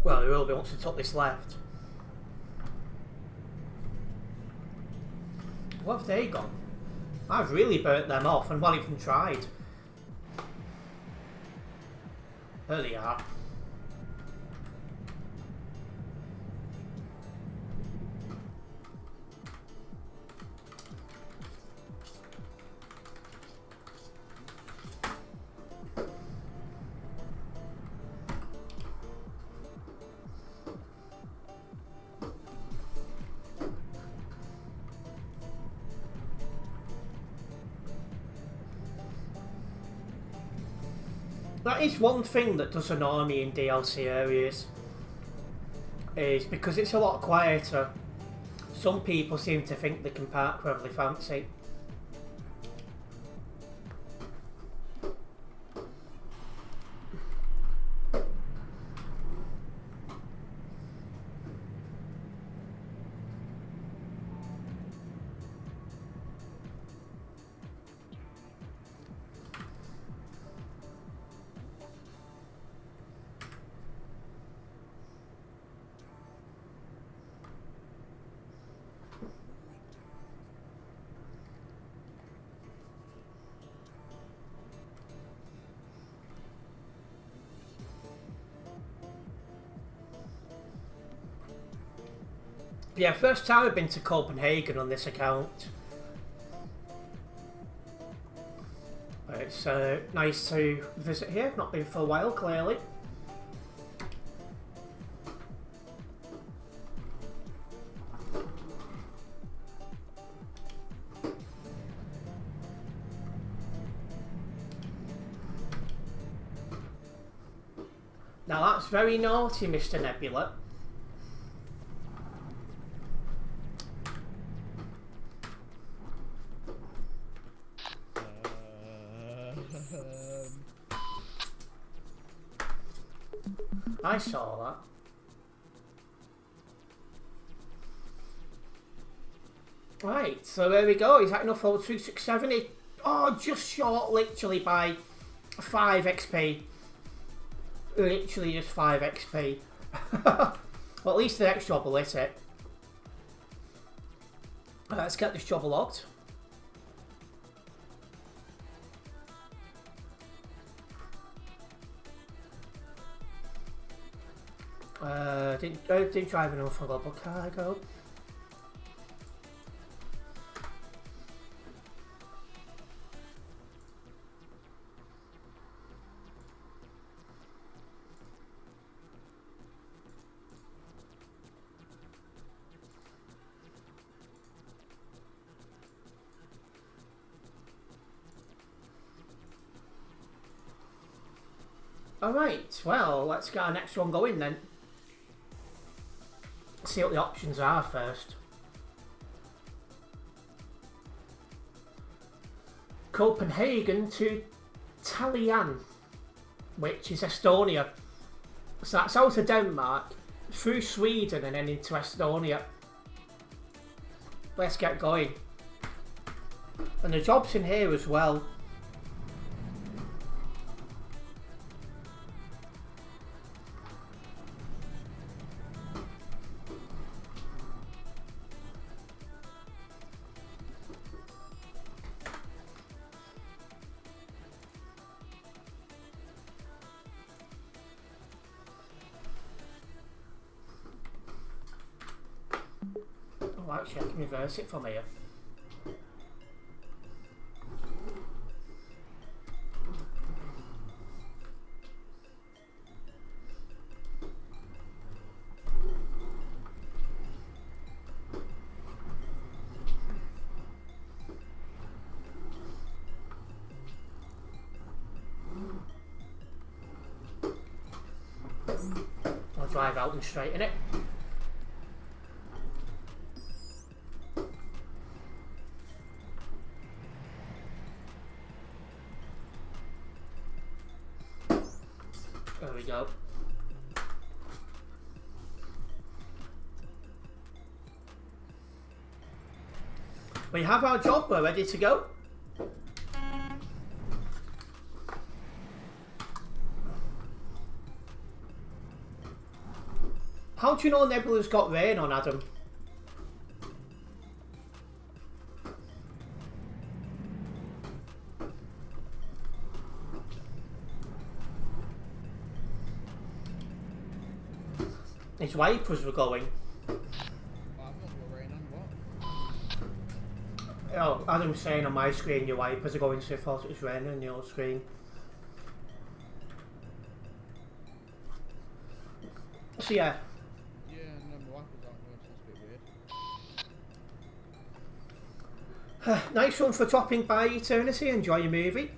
Well, we will be once we took this left. What have they gone? I've really burnt them off and not even tried. There they are. That is one thing that does annoy me in DLC areas, is because it's a lot quieter. Some people seem to think they can park wherever they fancy. Yeah, first time I've been to Copenhagen on this account. It's nice to visit here, not been for a while clearly. Now that's very naughty, Mr. Nebula. I saw that. Right, so there we go. He's acting up over 2670. Oh, just short, literally by 5 XP. Literally just 5 XP. Well, at least the next job will hit it. Let's get this job logged. Didn't drive enough for global cargo. Alright, well, let's get our next one going then. See what the options are first. Copenhagen to Tallinn, which is Estonia. So that's out of Denmark, through Sweden and then into Estonia. Let's get going. And the job's in here as well. Oh, actually, I can reverse it from here. I'll drive out and straighten it. There we go. We have our job, we're ready to go. How do you know Nebula's got rain on, Adam? His wipers were going. Oh, Adam's saying on my screen your wipers are going, so I thought it was raining on your screen. So yeah. Yeah, no, my wipers aren't going, so it's a bit weird. Nice one for dropping by, Eternity. Enjoy your movie.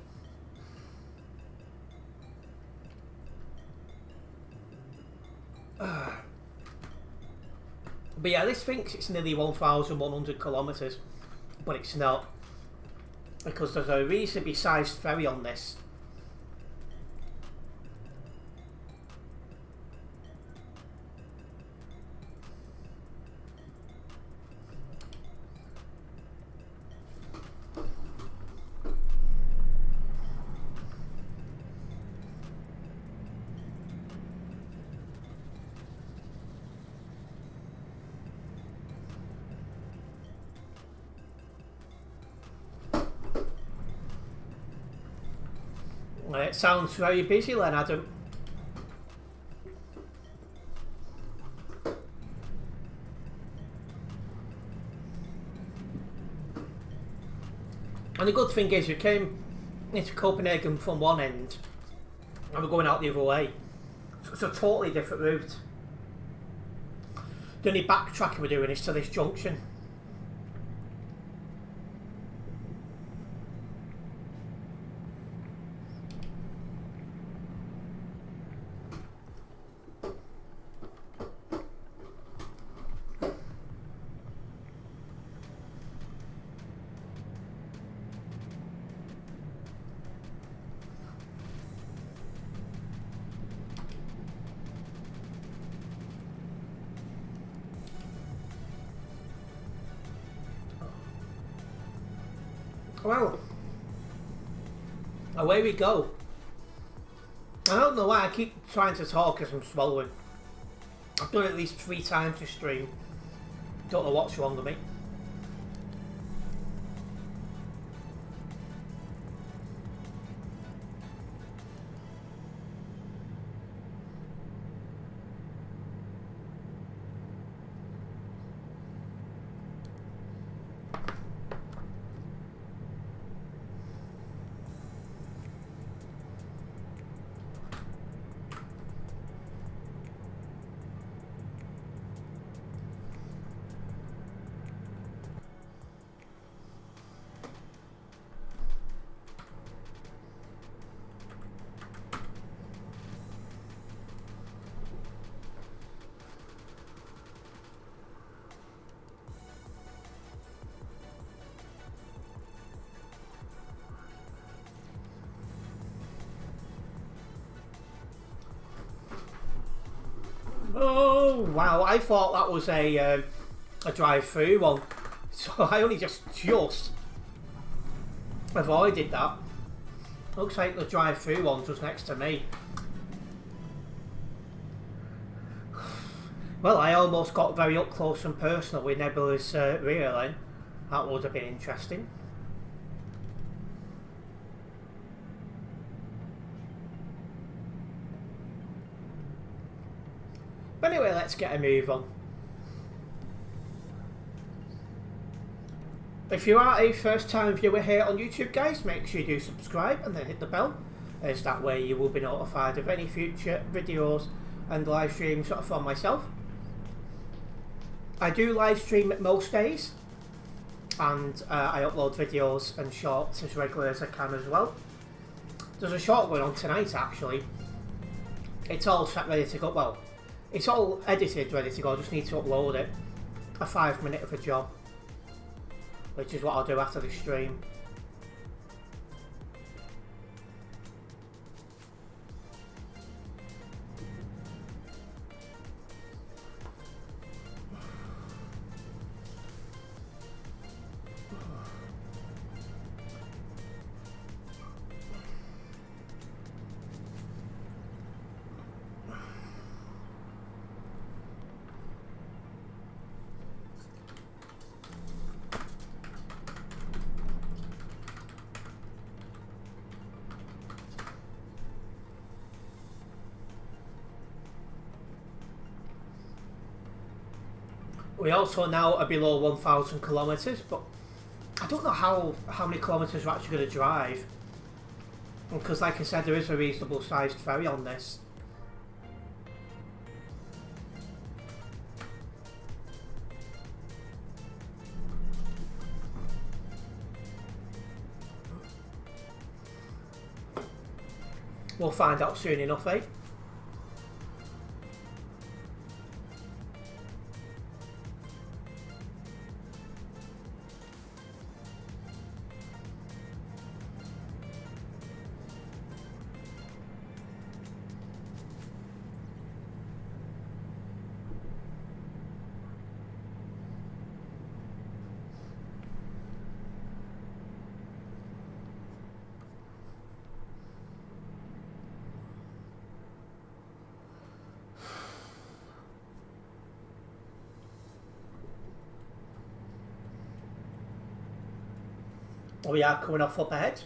But yeah, this thinks it's nearly 1,100 kilometres, but it's not, because there's a reasonably sized ferry on this. It sounds very busy then, Adam. And the good thing is we came into Copenhagen from one end and we're going out the other way. So it's a totally different route. The only backtracking we're doing is to this junction. Well, away we go. I don't know why I keep trying to talk as I'm swallowing. I've done it at least 3 times this stream. Don't know what's wrong with me. Oh wow! I thought that was a drive-through one, so I only just avoided that. Looks like the drive-through one was next to me. Well, I almost got very up close and personal with Nebula's rear then. That would have been interesting. But anyway, let's get a move on. If you are a first time viewer here on YouTube, guys, make sure you do subscribe and then hit the bell, as that way you will be notified of any future videos and live streams from myself. I do live stream most days, and I upload videos and shorts as regular as I can as well. There's a short going on tonight actually. It's all set ready to go. Well, it's all edited ready to go, I just need to upload it. A 5-minute of a job, which is what I'll do after the stream. We also now are below 1,000 kilometres, but I don't know how many kilometres we're actually going to drive. Because like I said, there is a reasonable sized ferry on this. We'll find out soon enough, eh? We are coming off up ahead.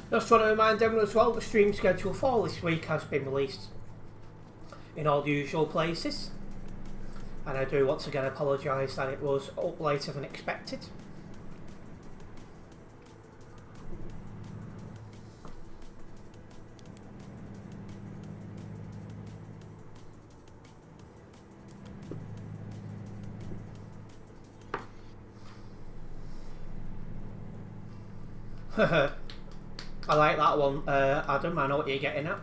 Just want to remind everyone as well, the stream schedule for this week has been released in all the usual places, and I do once again apologise that it was up later than expected. I like that one, Adam. I know what you're getting at.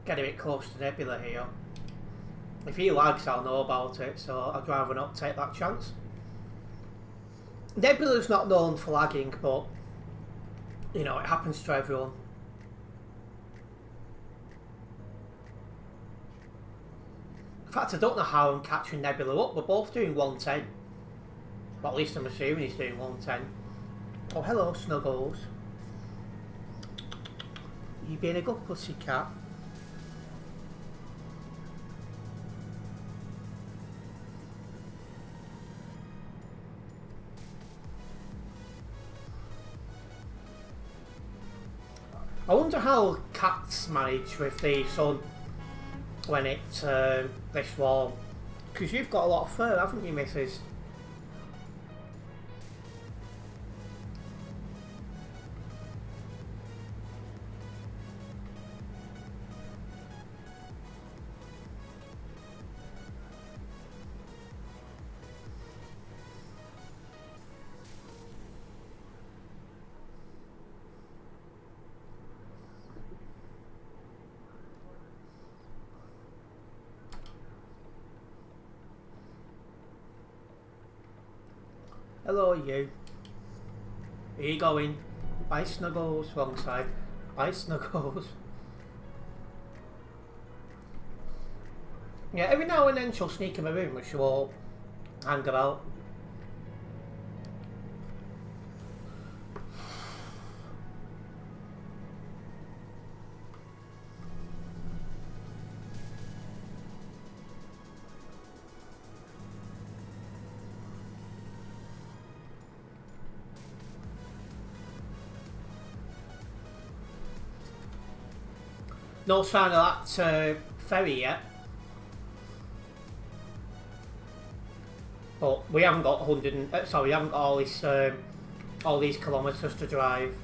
Get a bit close to Nebula here. If he lags, I'll know about it, so I'd rather not take that chance. Nebula's not known for lagging, but you know, it happens to everyone. In fact, I don't know how I'm catching Nebula up. We're both doing 110. Well, at least I'm assuming he's doing 110. Oh, hello, Snuggles. You being a good pussycat? I wonder how cats manage with the sun when it's this warm. Because you've got a lot of fur, haven't you, missus? Hello, you. Where are you going? Bye, Snuggles. Wrong side. Bye, Snuggles. Yeah, every now and then she'll sneak in my room and she'll hang about. No sign of that ferry yet. But we haven't got 100. Sorry, we haven't got all these kilometres to drive.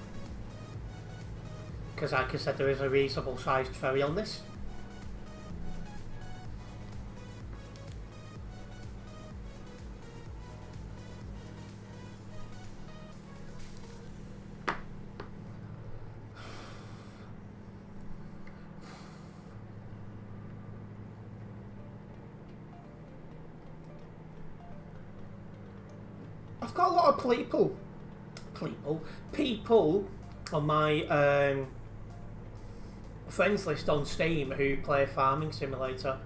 Because, like I said, there is a reasonable sized ferry on this. I've got a lot of people on my friends list on Steam who play Farming Simulator.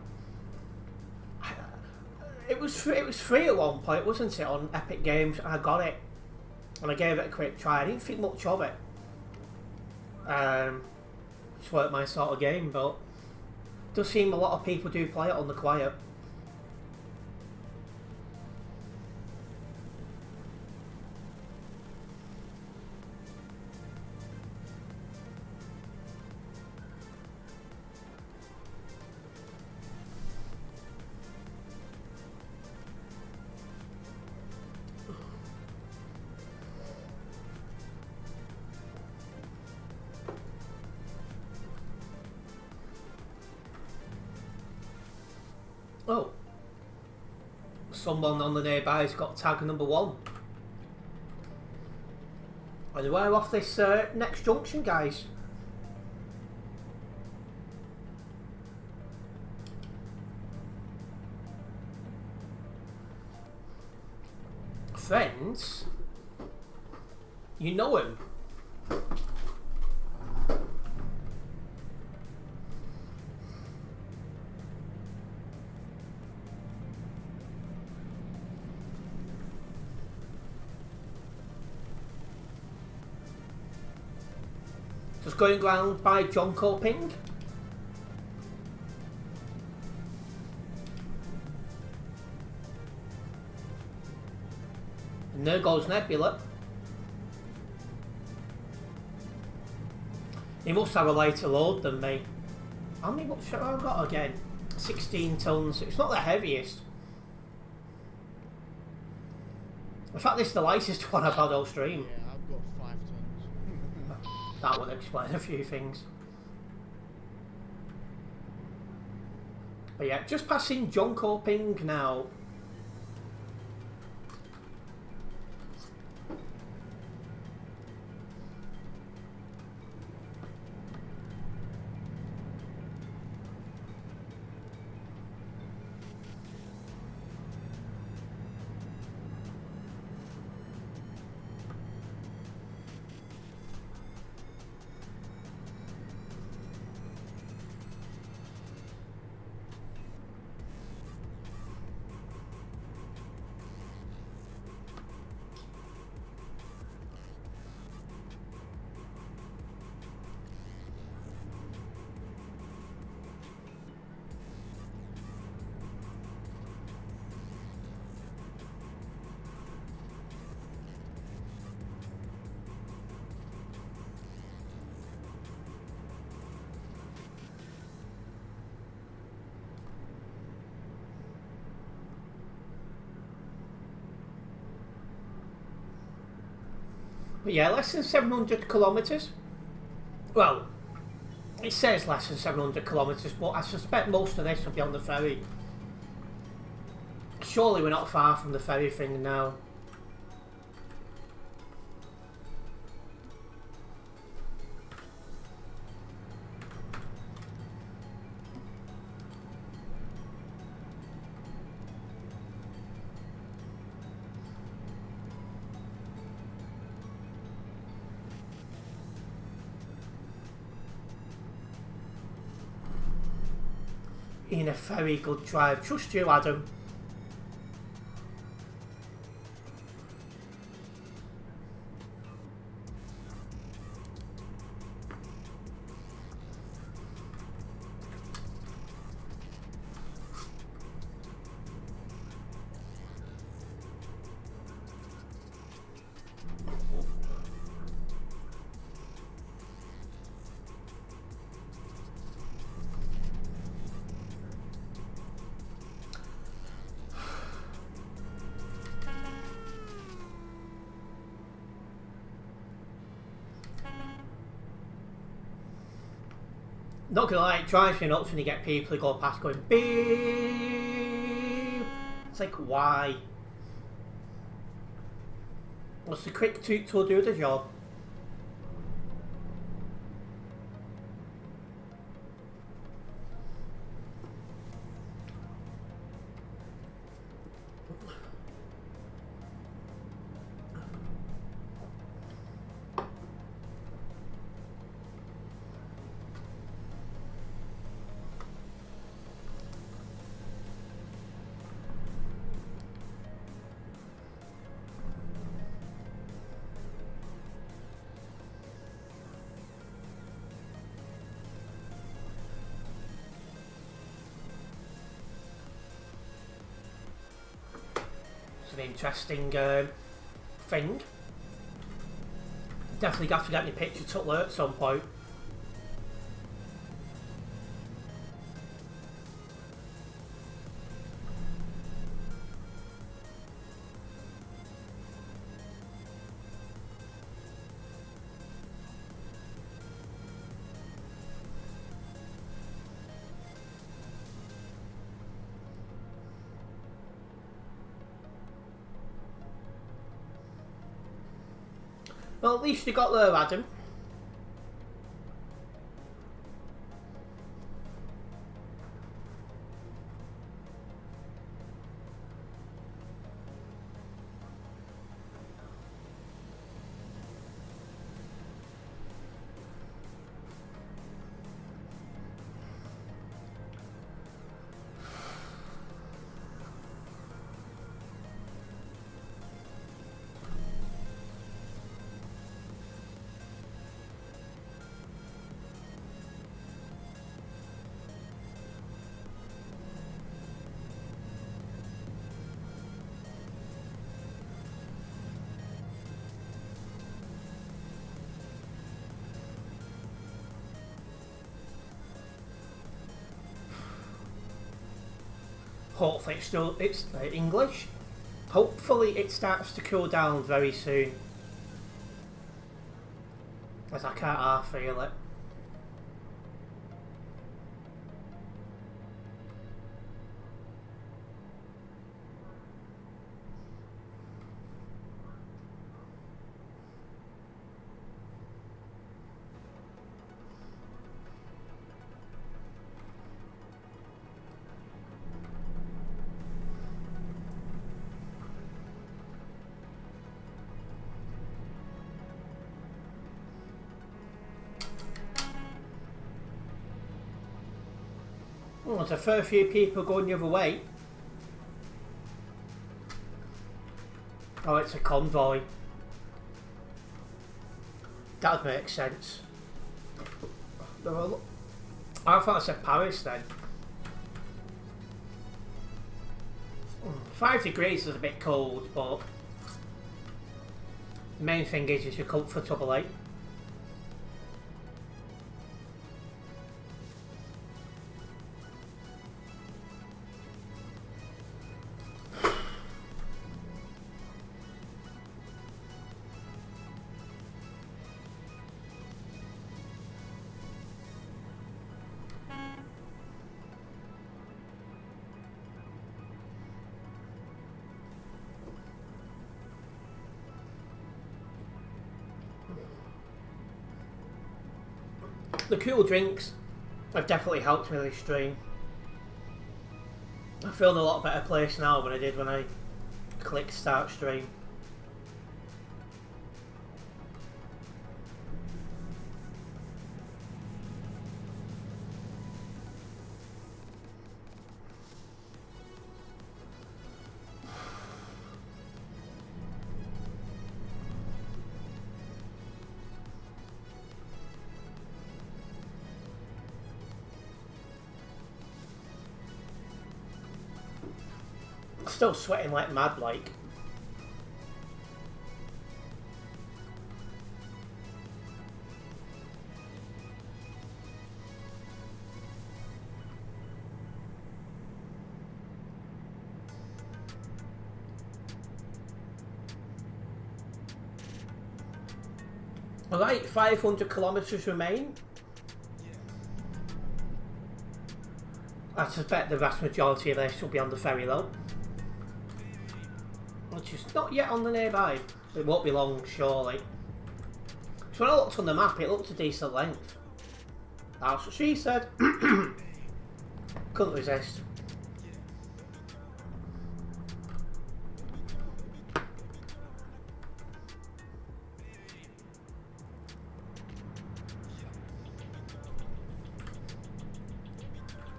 It was free at one point, wasn't it, on Epic Games? And I got it, and I gave it a quick try. I didn't think much of it. It's weren't my sort of game, but it does seem a lot of people do play it on the quiet. Oh, someone on the nearby's got tag number 1. And we're off this next junction, guys. Friends? You know him? Just going round by John Coping. There goes Nebula. He must have a lighter load than me. How many much have I got again? 16 tons. It's not the heaviest. In fact, this is the lightest one I've had all stream. Yeah, I've got 5 tons. That would explain a few things. But yeah, just passing Junko Ping now. But yeah, less than 700 kilometres. Well, it says less than 700 kilometres, but I suspect most of this will be on the ferry. Surely we're not far from the ferry thing now. In a very good drive. Trust you, Adam. Not gonna lie, it drives me nuts when you get people who go past going beep. It's like, why? What's the quick toot to do the job? An interesting thing. Definitely got to get my picture took there at some point. Well, at least you got there, Adam. Hopefully it's English. Hopefully it starts to cool down very soon. As I can't half feel it. Oh, there's a fair few people going the other way. Oh, it's a convoy. That would make sense. I thought I said Paris then. 5 degrees is a bit cold, but the main thing is you're comfortable, eh? The cool drinks have definitely helped me this stream. I feel in a lot better place now than I did when I clicked start stream. Still sweating like mad, like. Alright, 500 kilometres remain. I suspect the vast majority of this will be on the ferry though. Which is not yet on the nearby. It won't be long, surely. So when I looked on the map, it looked a decent length. That's what she said. Couldn't resist.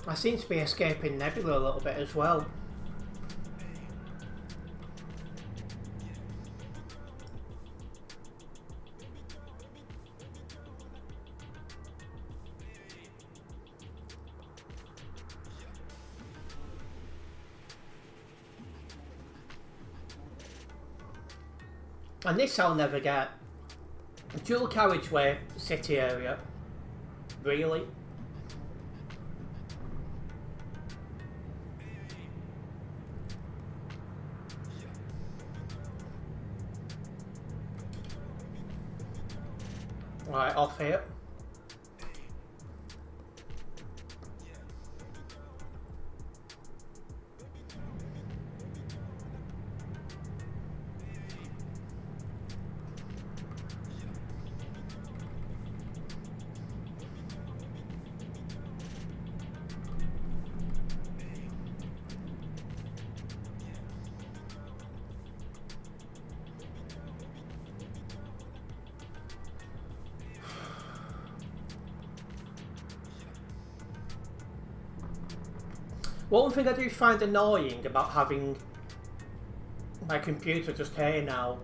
I seem to be escaping Nebula a little bit as well. And this I'll never get. A dual carriageway city area. Really? Right, off here. One thing I do find annoying about having my computer just here now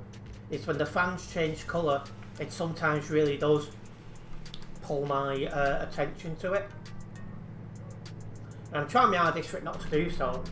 is when the fans change colour, it sometimes really does pull my attention to it. And I'm trying my hardest for it not to do so.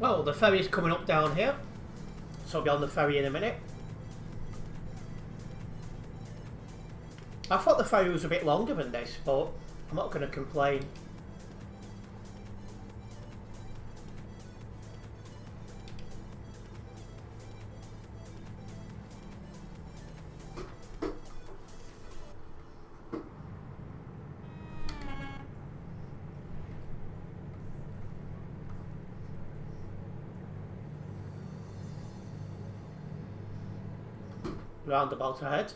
Well, the ferry's coming up down here, so I'll be on the ferry in a minute. I thought the ferry was a bit longer than this, but I'm not going to complain. Roundabout ahead.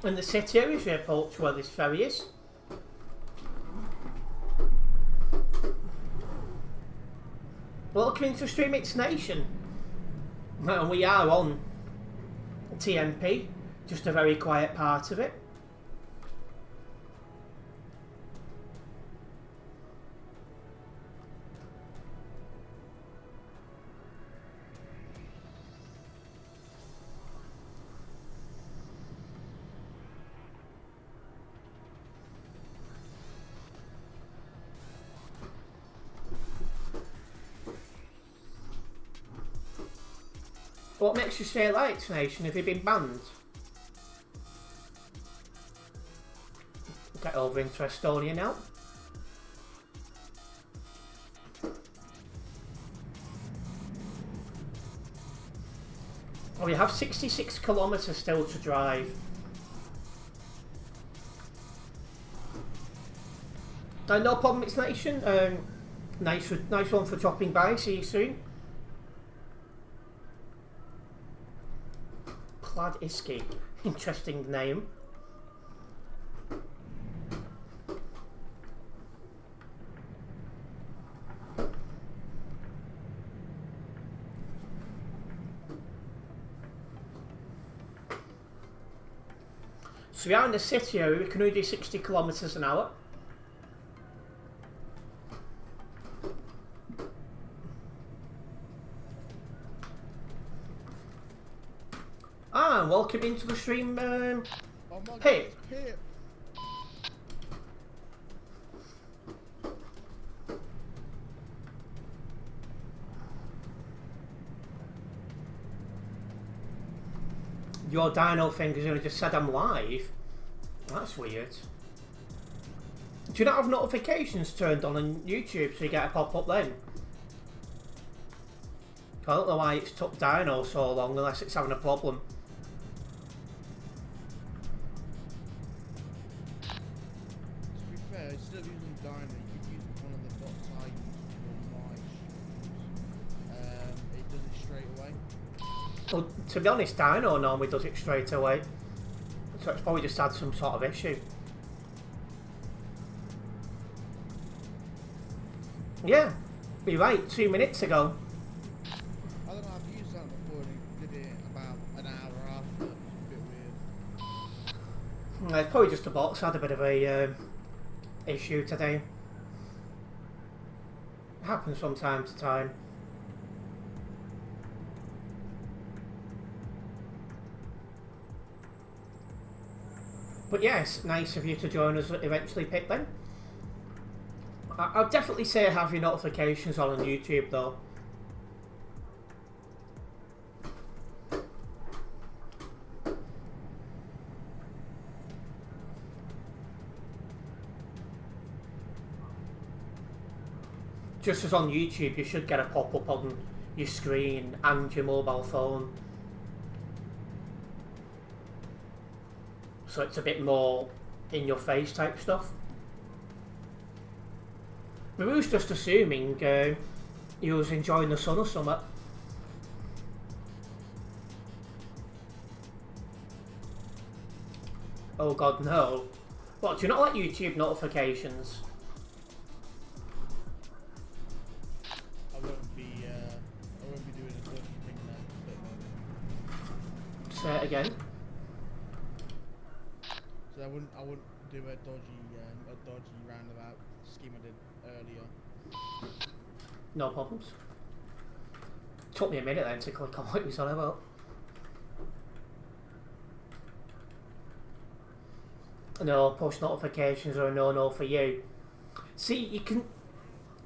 In the city area is the approach where this ferry is. Welcome to Stream It's Nation. And we are on TMP, just a very quiet part of it. What makes you say Lights Nation? Have you been banned? Get over into Estonia now. Oh, we have 66 kilometres still to drive. No problem, it's Nation. Nice one for dropping by. See you soon. Plaid Iski. Interesting name. So we are in the city area, we can only do 60 kilometres an hour. Ah, welcome into the stream, Pip. Your dino thing has only just said I'm live. That's weird. Do you not have notifications turned on YouTube so you get a pop-up then? I don't know why it's took Dino so long unless it's having a problem. To be fair, instead of using Dino, you could use one of the bots I use for my streams. It does it straight away. Well, to be honest, Dino normally does it straight away. So it's probably just had some sort of issue. Yeah, you're right, 2 minutes ago. I don't know, I've used that before and it did it about an hour after. It was a bit weird. It's probably just the bots had a bit of a issue today. It happens from time to time. But yes, nice of you to join us eventually, Pip, then. I'll definitely say have your notifications on YouTube, though. Just as on YouTube, you should get a pop-up on your screen and your mobile phone. So it's a bit more in your face type stuff. We was just assuming You was enjoying the sun or something? Oh god, no. What, do you not like YouTube notifications? I won't be doing a dodgy thing there. Say it again. So I wouldn't do a dodgy roundabout scheme I did earlier. No problems. Took me a minute then to click on what he was on about. No, push notifications are a no-no for you. See, you can...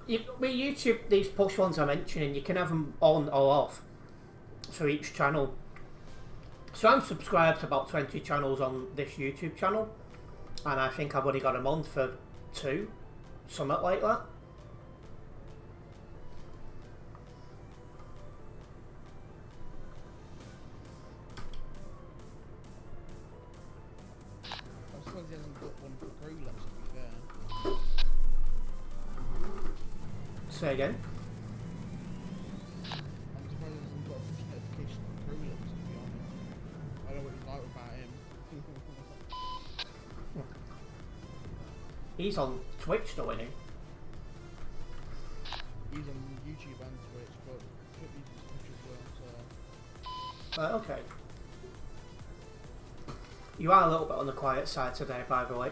with YouTube, these push ones I'm mentioning, you can have them on or off for each channel. So I'm subscribed to about 20 channels on this YouTube channel, and I think I've only got them on for 2, something like that. I suppose he hasn't got one for crew left, to be fair. Say again. I'm surprised he hasn't got a push notification for crew left, to be honest. I don't know what you like about him. He's on Twitch though, isn't he? He's on YouTube and Twitch, but Twitch uses Twitch as well, so... Okay. You are a little bit on the quiet side today, by the way.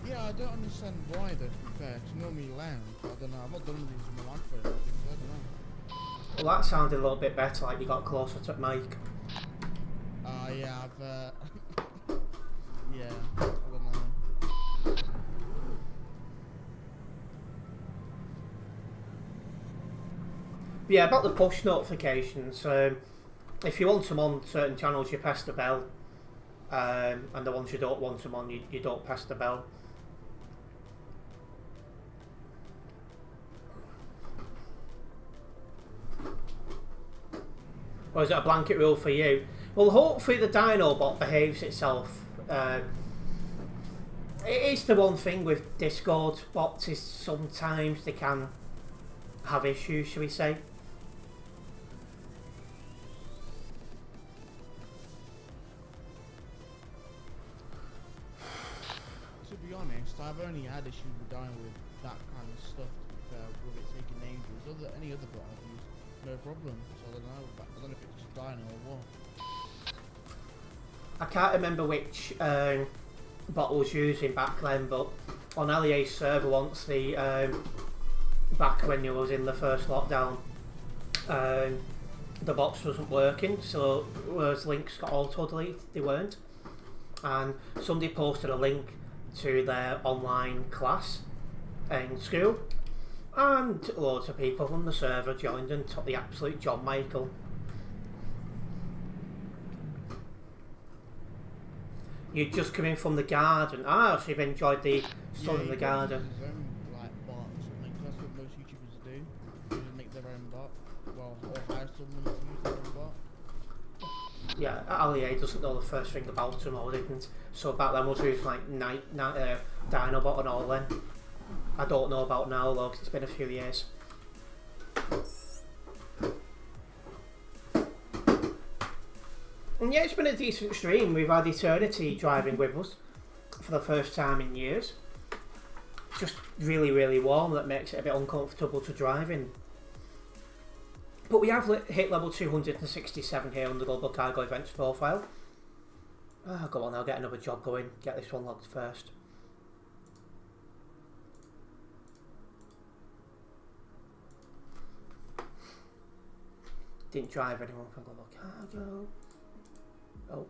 Yeah, I don't understand why though, to be fair. It's normally loud. I don't know, I've not done these in my life or anything, so I don't know. Well, that sounded a little bit better, like you got closer to the mic. Yeah, I've, yeah, I don't know. Yeah, about the push notifications, if you want them on certain channels, you press the bell, and the ones you don't want them on, you don't press the bell. Or is it a blanket rule for you? Well, hopefully the Dino bot behaves itself. It is the one thing with Discord bots is sometimes they can have issues, shall we say. To be honest, I've only had issues with Dino with that kind of stuff, to be fair, with it taking name views. Any other bot I've used, no problem. So I don't know if it's just Dino or what. I can't remember which bot I was using back then, but on LEA's server once, back when you was in the first lockdown, the box wasn't working, so those links got auto-deleted, they weren't. And somebody posted a link to their online class in school, and loads of people from the server joined and took the absolute John Michael. You'd just come in from the garden. So you've enjoyed the sun in the garden. His own, like, bot or something. That's what most YouTubers do. They just make their own bot. Well, or hire someone to use their own bot. Yeah, LEA doesn't know the first thing about them, or didn't. So back then was using like Dinobot and all then. I don't know about now though, 'cause it's been a few years. And yeah, it's been a decent stream. We've had Eternity driving with us for the first time in years. Just really, really warm. That makes it a bit uncomfortable to drive in. But we have hit level 267 here on the Global Cargo Events profile. Go on, I'll get another job going. Get this one logged first. Didn't drive anyone from Global Cargo. Oh.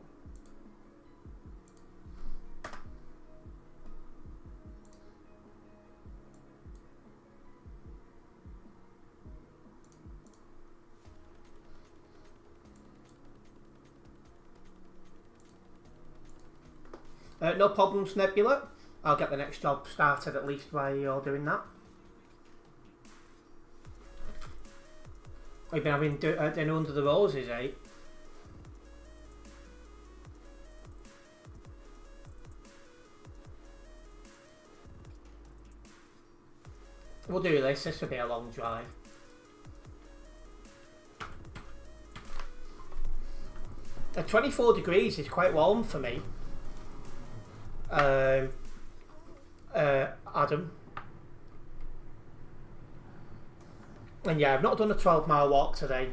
No problems, Nebula. I'll get the next job started at least while you're doing that. We've been having dinner under the roses, eh? We'll do this. This will be a long drive. At 24 degrees is quite warm for me. Adam. And yeah, I've not done a 12-mile walk today.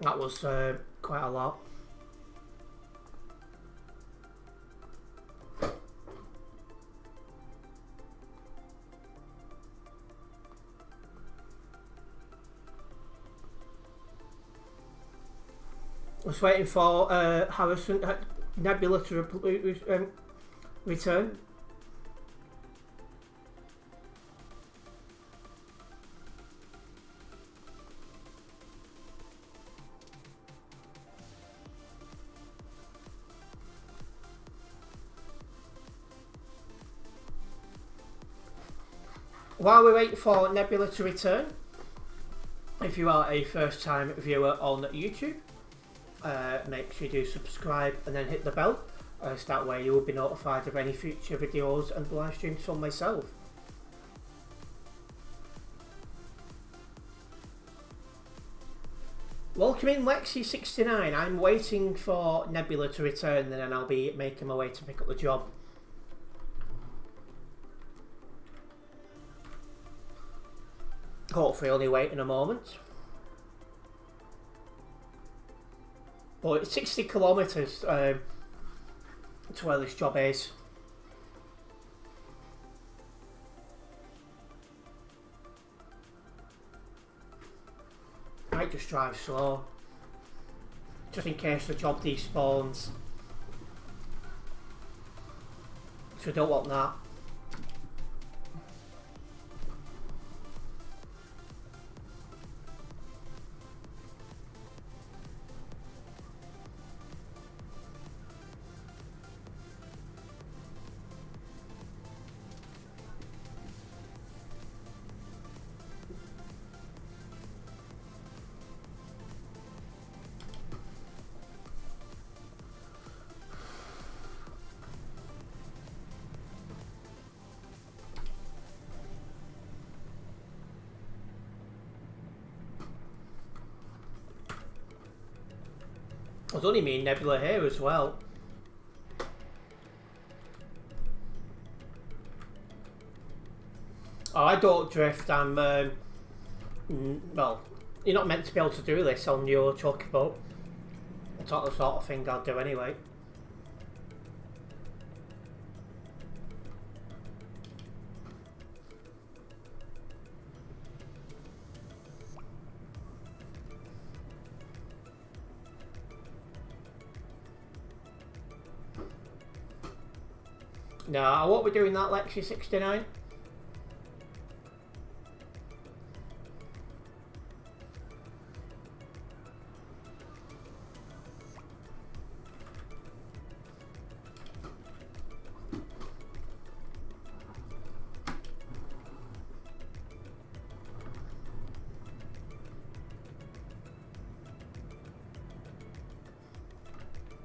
That was quite a lot. I was waiting for Harrison Nebula to return. While we wait for Nebula to return, if you are a first time viewer on YouTube, make sure you do subscribe and then hit the bell, so that way you will be notified of any future videos and live streams from myself. Welcome in Lexi69. I'm waiting for Nebula to return and then I'll be making my way to pick up the job. Hopefully only waiting a moment. But it's 60 kilometres to where this job is. Might just drive slow, just in case the job despawns. So I don't want that. There's only me and Nebula here as well. Oh, I don't drift. I'm well, you're not meant to be able to do this on your choker boat. It's not the sort of thing I'd do anyway. No, I won't be doing that, Lexi69.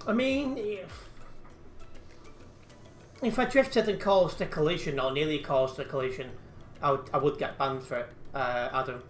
I mean, if I drifted and caused a collision or nearly caused a collision, I would get banned for it, Adam.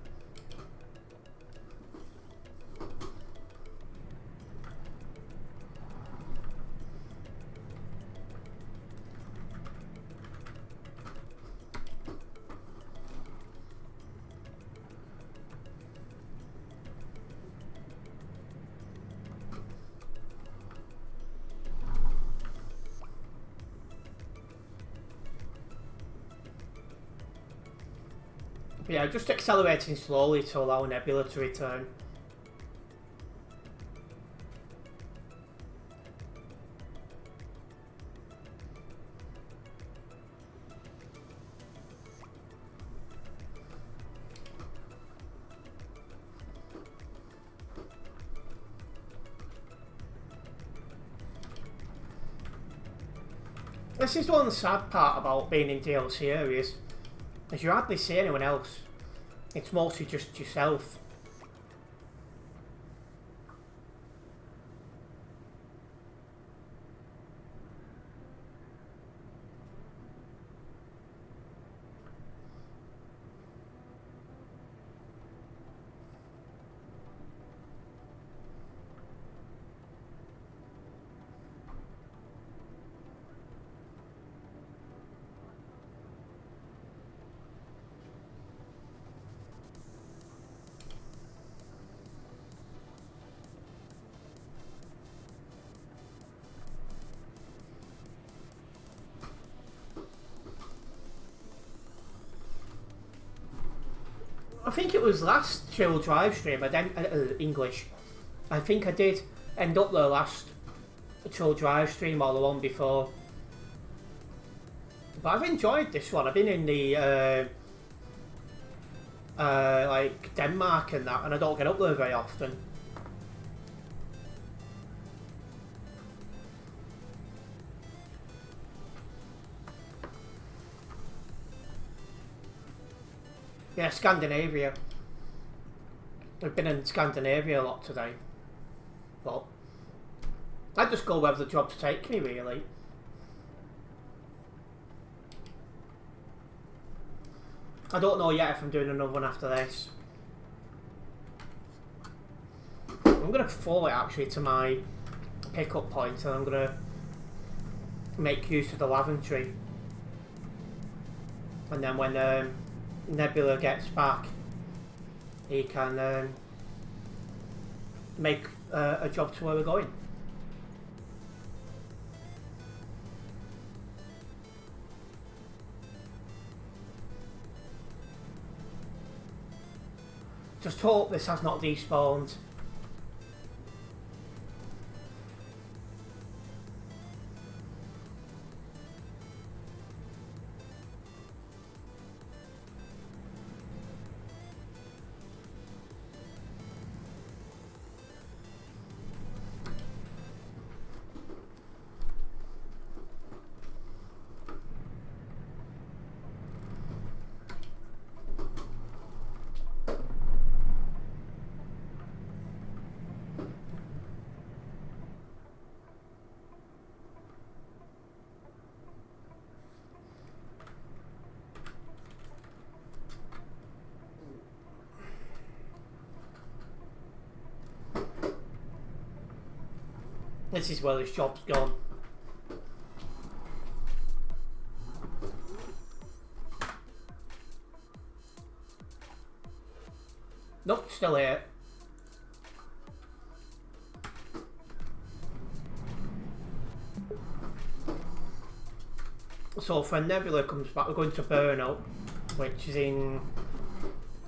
But yeah, just accelerating slowly to allow Nebula to return. This is one sad part about being in DLC areas, is you hardly see anyone else. It's mostly just yourself. I think it was last chill drive stream. I didn't English. I think I did end up the last chill drive stream or the one before. But I've enjoyed this one. I've been in the like Denmark and that, and I don't get up there very often. Yeah, Scandinavia. We've been in Scandinavia a lot today. But I just go where the jobs take me, really. I don't know yet if I'm doing another one after this. I'm going to follow it actually to my pickup point, and I'm going to make use of the lavatory. And then when Nebula gets back, he can make a job to where we're going. Just hope this has not despawned. This is where this job's gone. Nope, still here. So if when Nebula comes back, we're going to Brno, which is in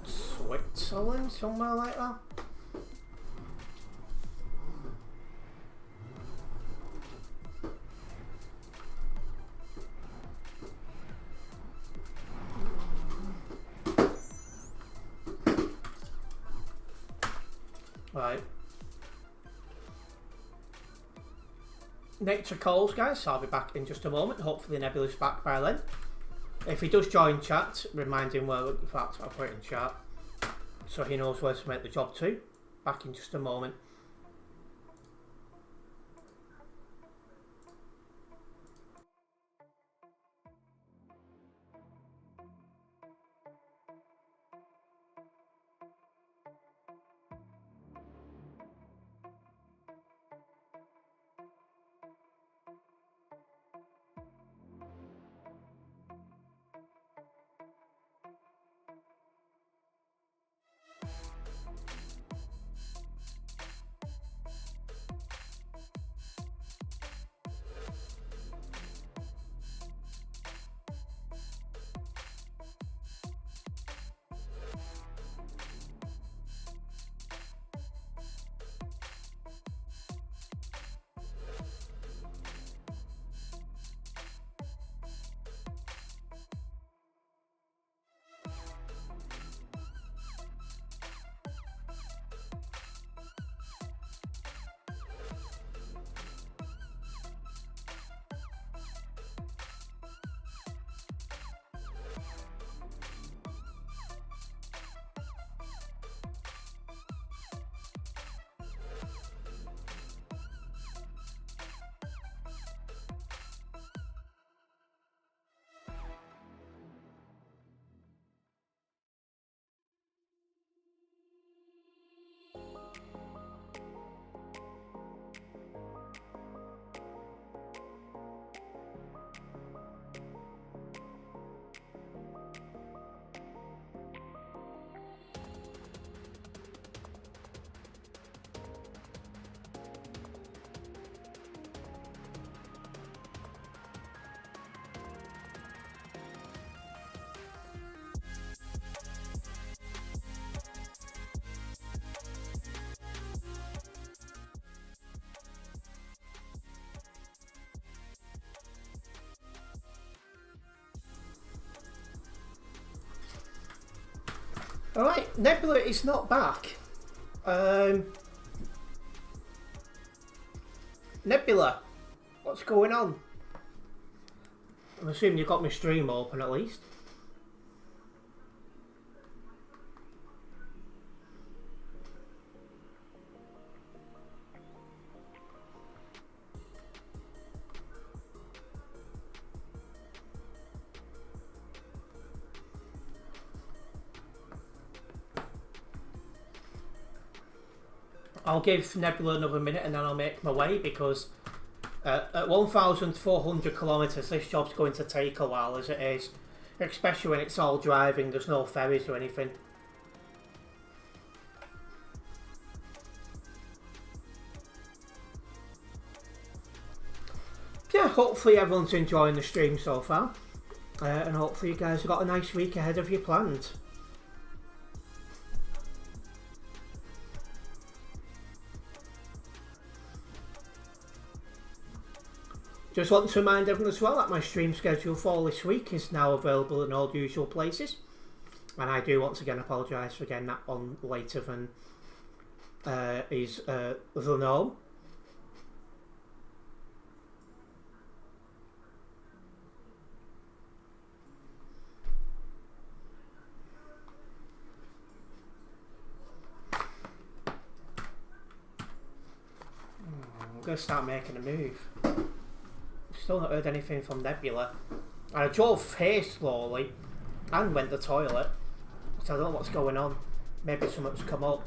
Switzerland, somewhere like that. Right. Nectar calls, guys, so I'll be back in just a moment. Hopefully Nebula's back by then. If he does join chat, remind him where, in fact, I'll put it in chat so he knows where to make the job to. Back in just a moment. Alright, Nebula is not back. Nebula, what's going on? I'm assuming you've got my stream open at least. I'll give Nebula another minute and then I'll make my way, because at 1,400 kilometres this job's going to take a while as it is. Especially when it's all driving, there's no ferries or anything. Yeah, hopefully everyone's enjoying the stream so far. And hopefully you guys have got a nice week ahead of you planned. Just want to remind everyone as well that my stream schedule for this week is now available in all the usual places. And I do once again apologise for getting that on later than is the norm. I'm going to start making a move. Still not heard anything from Nebula. And I drove here slowly and went to the toilet, so I don't know what's going on. Maybe something's come up.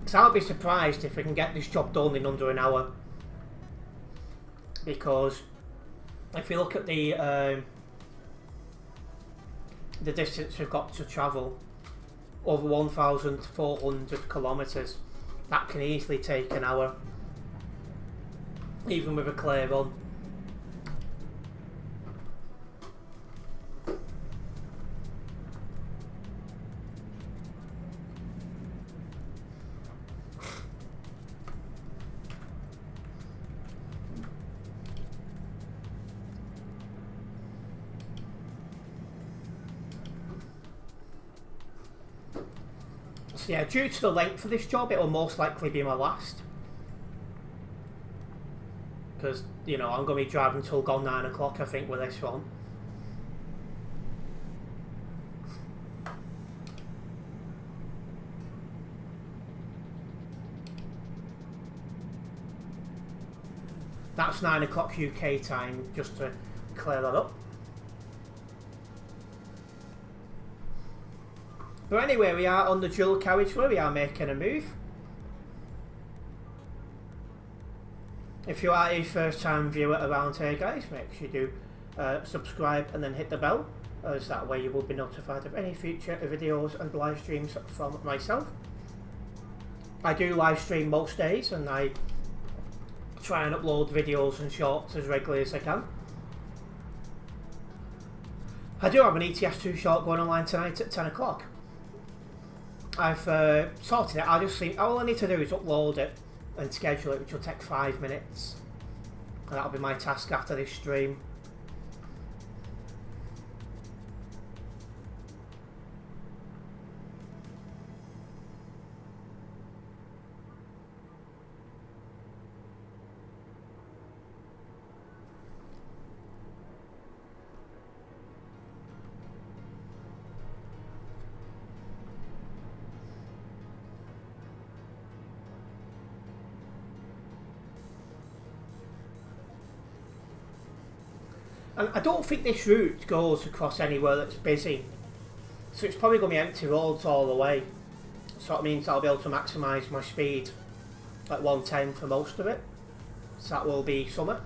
So I'll be surprised if we can get this job done in under an hour, because if you look at the distance we've got to travel, over 1,400 kilometres, that can easily take an hour, even with a clear run. So yeah, due to the length of this job, it'll most likely be my last. Because, you know, I'm going to be driving till gone 9 o'clock, I think, with this one. That's 9 o'clock UK time, just to clear that up. But anyway, we are on the dual carriageway, we are making a move. If you are a first time viewer around here, guys, make sure you do subscribe and then hit the bell, as that way you will be notified of any future videos and live streams from myself. I do live stream most days and I try and upload videos and shorts as regularly as I can. I do have an ETS2 short going online tonight at 10 o'clock. I've sorted it. All I need to do is upload it and schedule it, which will take 5 minutes, and that'll be my task after this stream. And I don't think this route goes across anywhere that's busy, so it's probably going to be empty roads all the way. So it means I'll be able to maximise my speed at 110 for most of it. So that will be summer.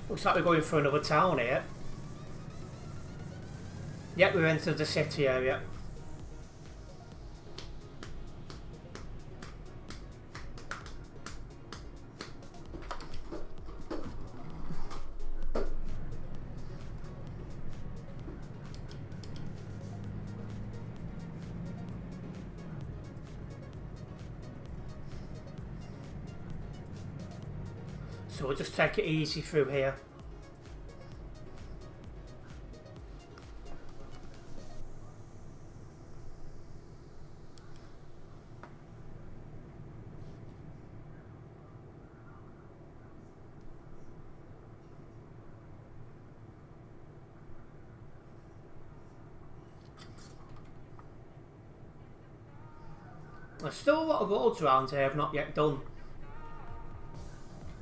Looks like we're going for another town here. Yep, we've entered the city area. So we'll just take it easy through here. There's still a lot of roads around here I've not yet done.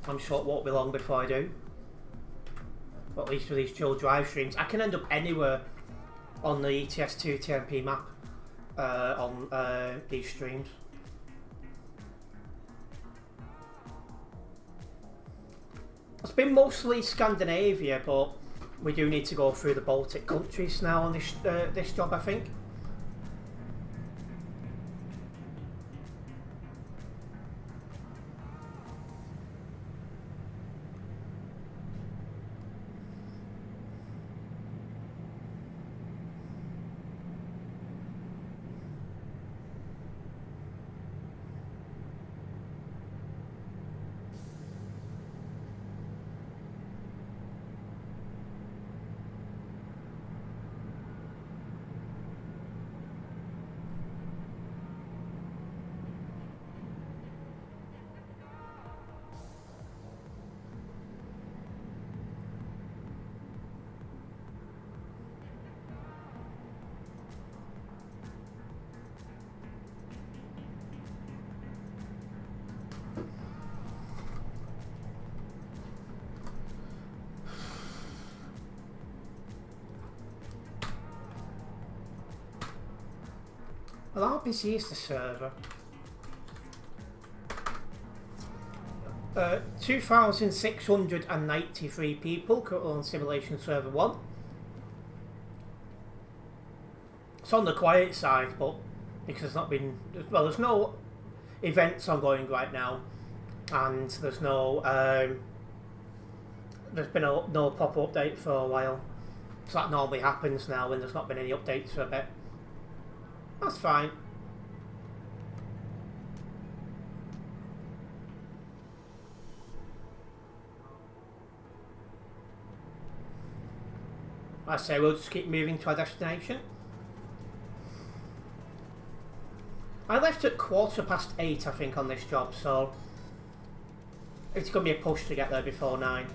I'm sure it won't be long before I do. But at least with these dual drive streams, I can end up anywhere on the ETS2 TMP map on these streams. It's been mostly Scandinavia, but we do need to go through the Baltic countries now on this job, I think. Well, how busy is the server? 2,693 people currently on Simulation Server 1. It's on the quiet side, but because there's not been... Well, there's no events ongoing right now, and there's no... there's been no proper update for a while. So that normally happens now when there's not been any updates for a bit. That's fine. I say we'll just keep moving to our destination. I left at 8:15, I think, on this job, so it's going to be a push to get there before 9.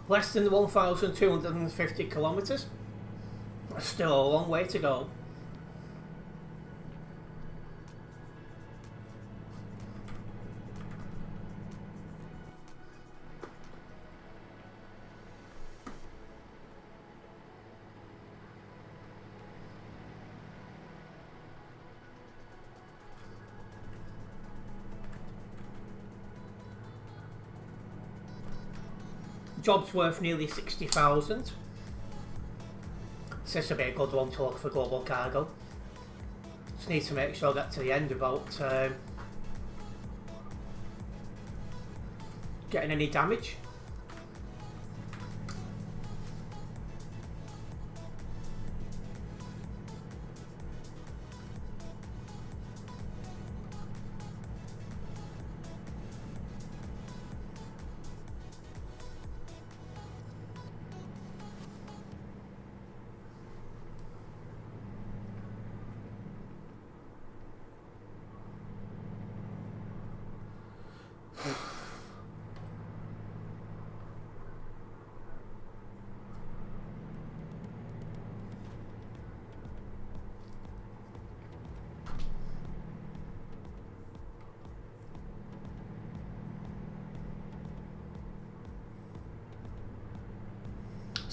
Less than 1,250 kilometres. That's still a long way to go. Job's worth nearly 60,000. So this will be a good one to look for global cargo. Just need to make sure I get to the end without getting any damage.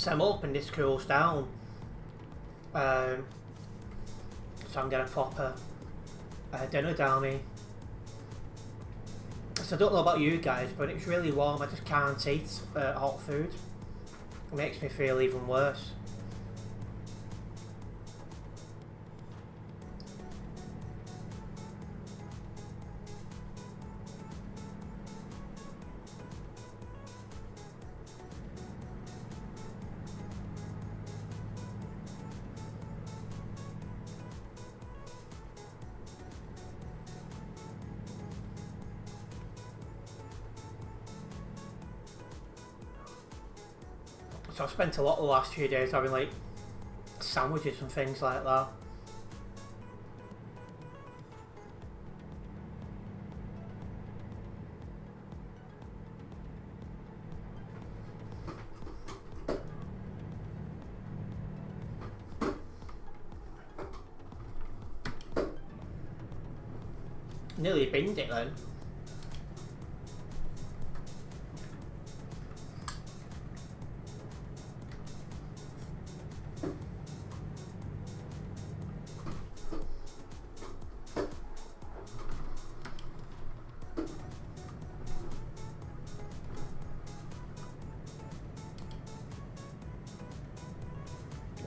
So I'm hoping this cools down. So I'm getting a proper dinner down here. So I don't know about you guys, but it's really warm. I just can't eat hot food. It makes me feel even worse. So I've spent a lot of the last few days having like sandwiches and things like that. Nearly binned it then.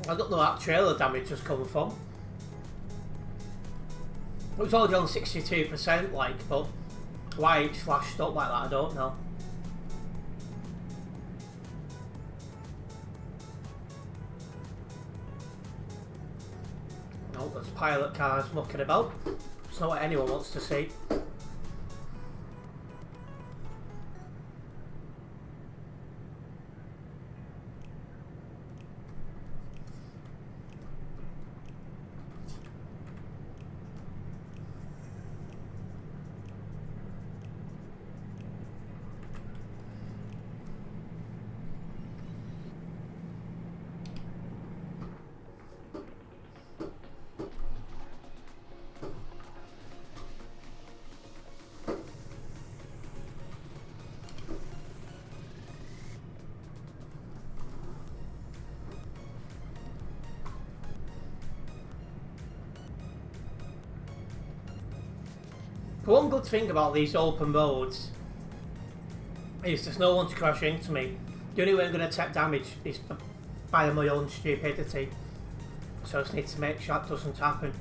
I don't know where that trailer damage has come from. It was already on 62%, like, but why it's flashed up like that, I don't know. Oh, there's pilot cars mucking about. It's not what anyone wants to see. One good thing about these open roads is there's no one to crash into me. The only way I'm going to take damage is by my own stupidity. So I just need to make sure that doesn't happen.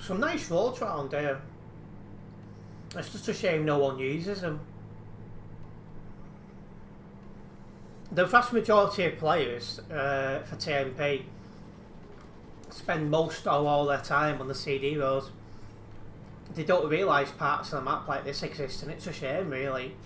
Some nice roads around here. It's just a shame no one uses them. The vast majority of players for TMP spend most or all their time on the CD roads. They don't realise parts of the map like this exist, and it's a shame, really.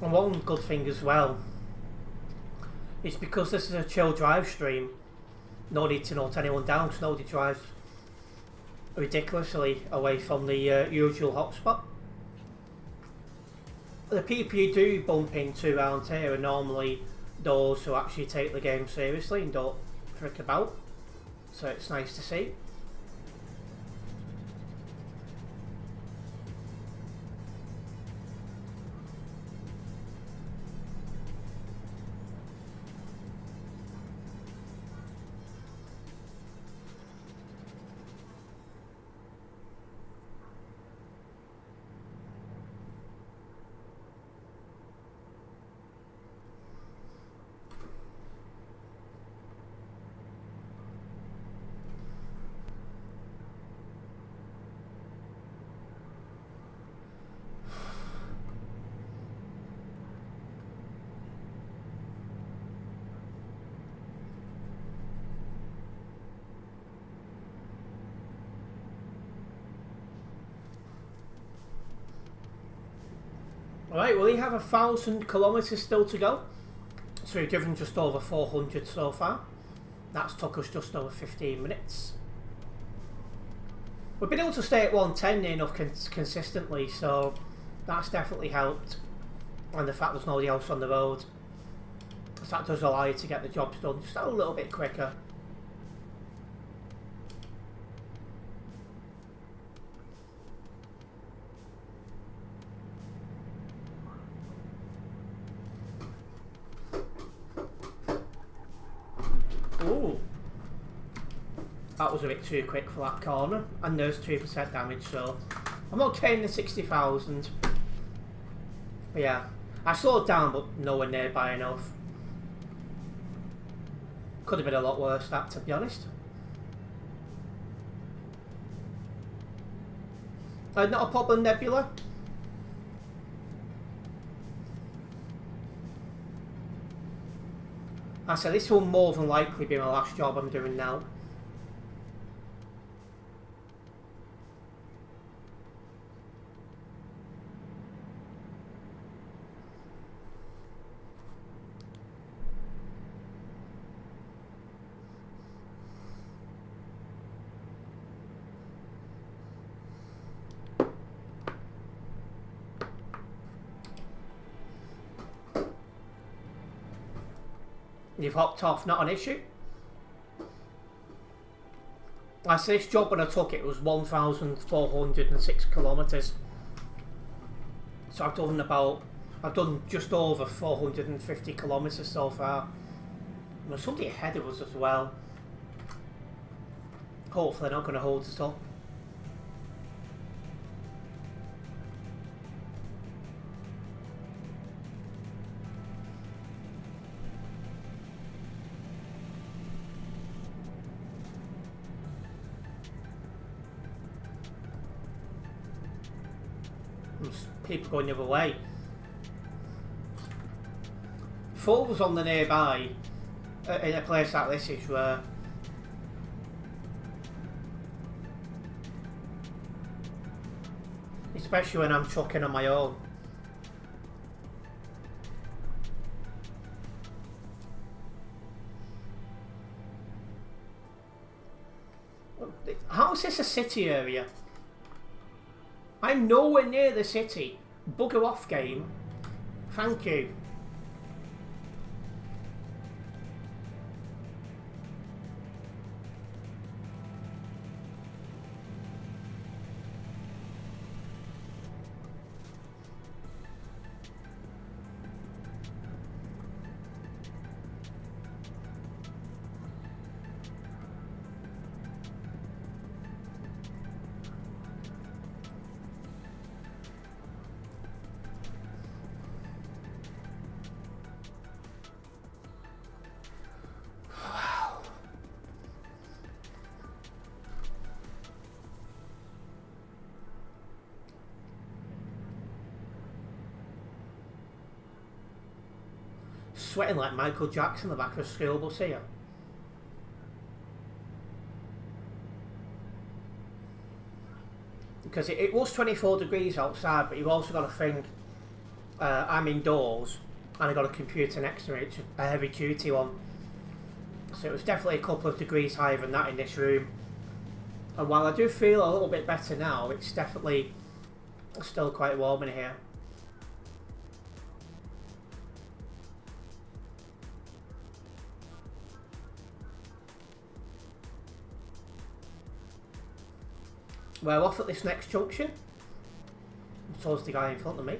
And one good thing as well is because this is a chill drive stream, no need to note anyone down because nobody drives ridiculously away from the usual hotspot. The people you do bump into around here are normally those who actually take the game seriously and don't frick about, so it's nice to see. Alright, well, you have 1,000 kilometres still to go. So we've driven just over 400 so far. That's took us just over 15 minutes. We've been able to stay at 110 near enough consistently, so that's definitely helped. And the fact there's nobody else on the road, because that does allow you to get the jobs done just a little bit quicker. Ooh, that was a bit too quick for that corner, and there's 2% damage, so I'm okay in the 60,000. But yeah, I slowed down, but nowhere nearby enough. Could have been a lot worse, that, to be honest. Not a problem, Nebula. I said this will more than likely be my last job I'm doing now. You've hopped off, not an issue. I said this job when I took it was 1,406 kilometres. So I've done just over 450 kilometres so far. And there's somebody ahead of us as well. Hopefully they're not going to hold us up. People going the other way. Full was on the nearby in a place like this is where especially when I'm trucking on my own. How is this a city area? I'm nowhere near the city. Bugger off, game. Thank you. Sweating like Michael Jackson in the back of a school bus here. Because it was 24 degrees outside, but you've also got to think I'm indoors and I got a computer next to me. It's a heavy duty one. So it was definitely a couple of degrees higher than that in this room. And while I do feel a little bit better now, it's definitely still quite warm in here. We're off at this next junction. So is the guy in front of me.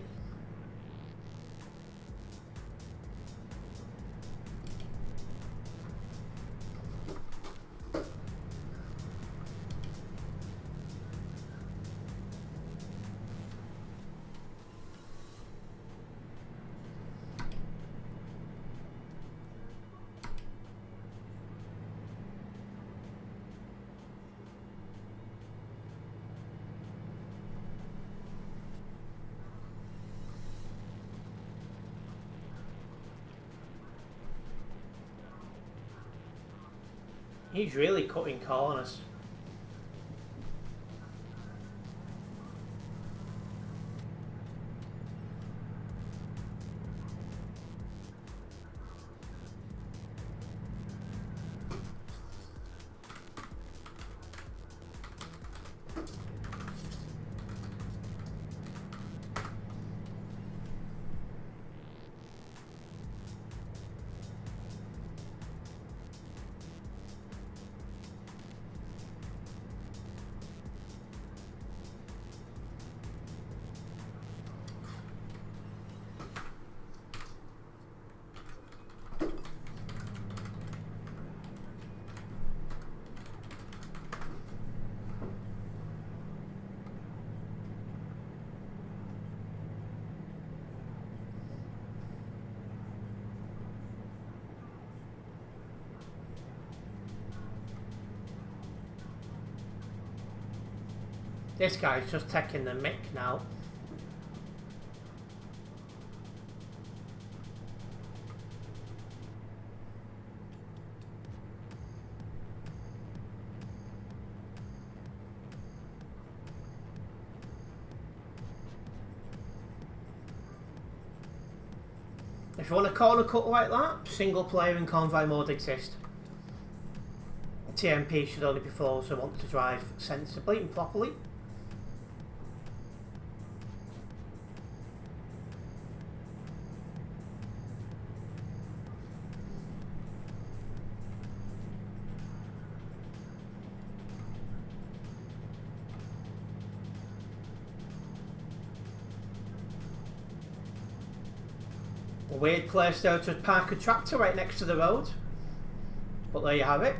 He's really cutting corners. This guy's just taking the mick now. If you want a corner cut like that, single player and convoy mode exist. TMP should only be for those who want to drive sensibly and properly. A weird place there to park a tractor right next to the road. But there you have it.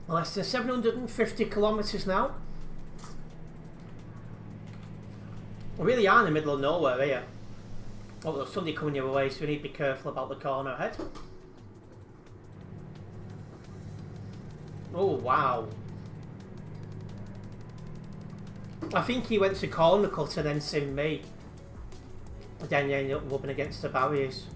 Less than 750 kilometres now. We really are in the middle of nowhere here. Oh, there's somebody coming your way, so we need to be careful about the corner ahead. Oh, wow. I think he went to corner cut and then seen me. And then he ended up rubbing against the barriers.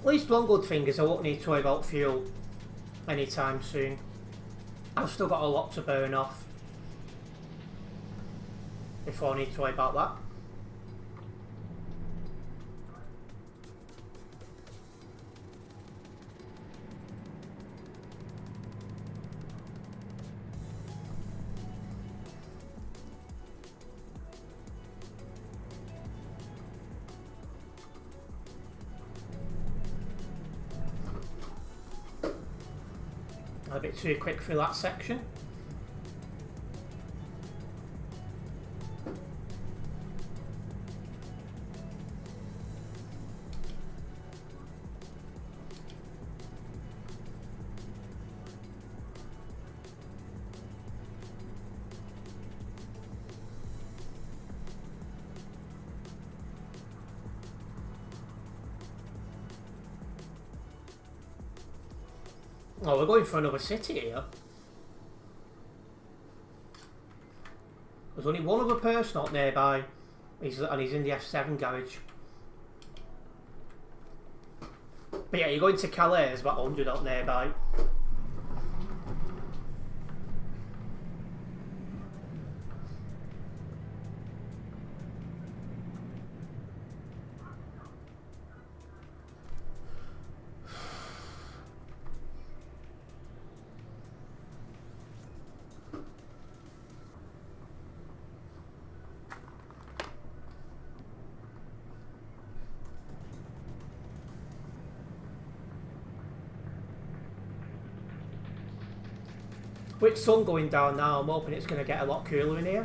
At least one good thing is I won't need to worry about fuel anytime soon. I've still got a lot to burn off before I need to worry about that. A bit too quick for that section. Oh, we're going for another city here. There's only one other person up nearby, and he's in the F7 garage. But yeah, you're going to Calais, there's about 100 up nearby. With sun going down now, I'm hoping it's going to get a lot cooler in here.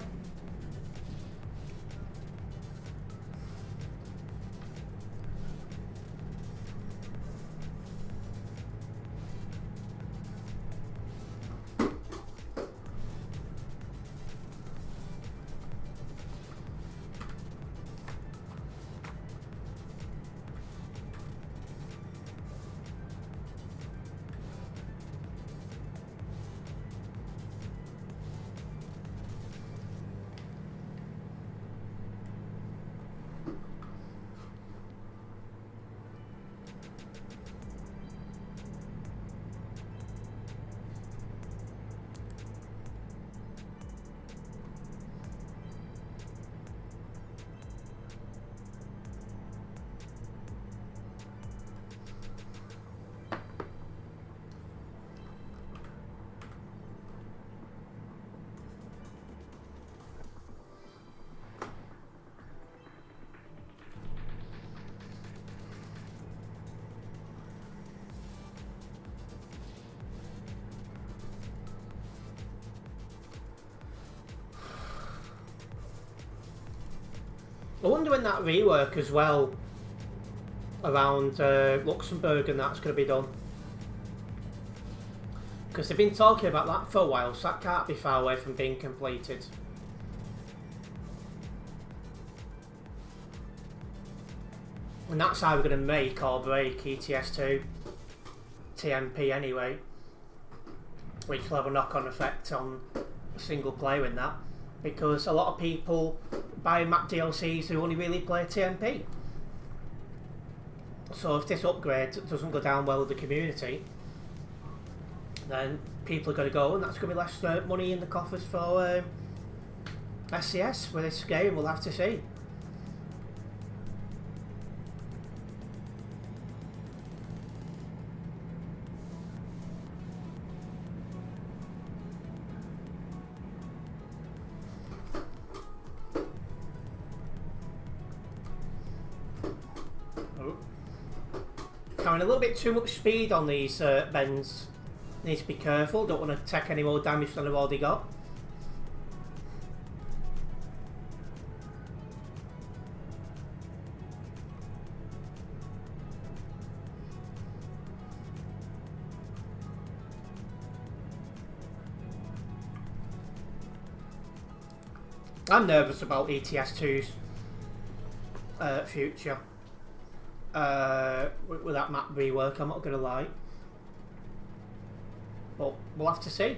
I wonder when that rework as well around Luxembourg and that's going to be done. Because they've been talking about that for a while, so that can't be far away from being completed. And that's either going to make or break ETS2 TMP anyway, which will have a knock-on effect on single player in that, because a lot of people buy map DLCs who only really play TMP. So if this upgrade doesn't go down well with the community, then people are going to go, and that's going to be less money in the coffers for SCS with this game. We'll have to see. Carrying a little bit too much speed on these bends. Need to be careful, don't want to take any more damage than I've already got. I'm nervous about ETS2's future with that map rework, I'm not going to lie. But we'll have to see.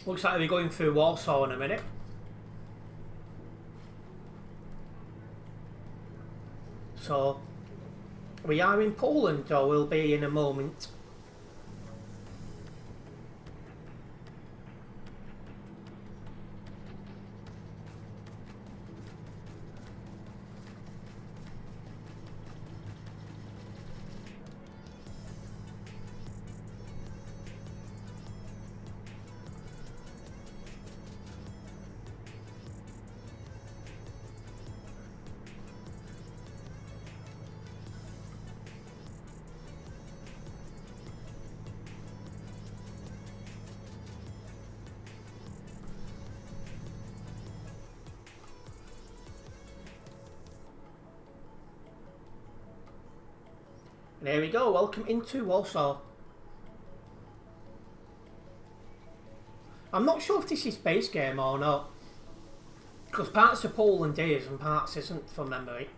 Looks like we're going through Warsaw in a minute. So, we are in Poland, or we'll be in a moment. There we go, welcome into Warsaw. I'm not sure if this is base game or not, because parts of Poland is and parts isn't from memory.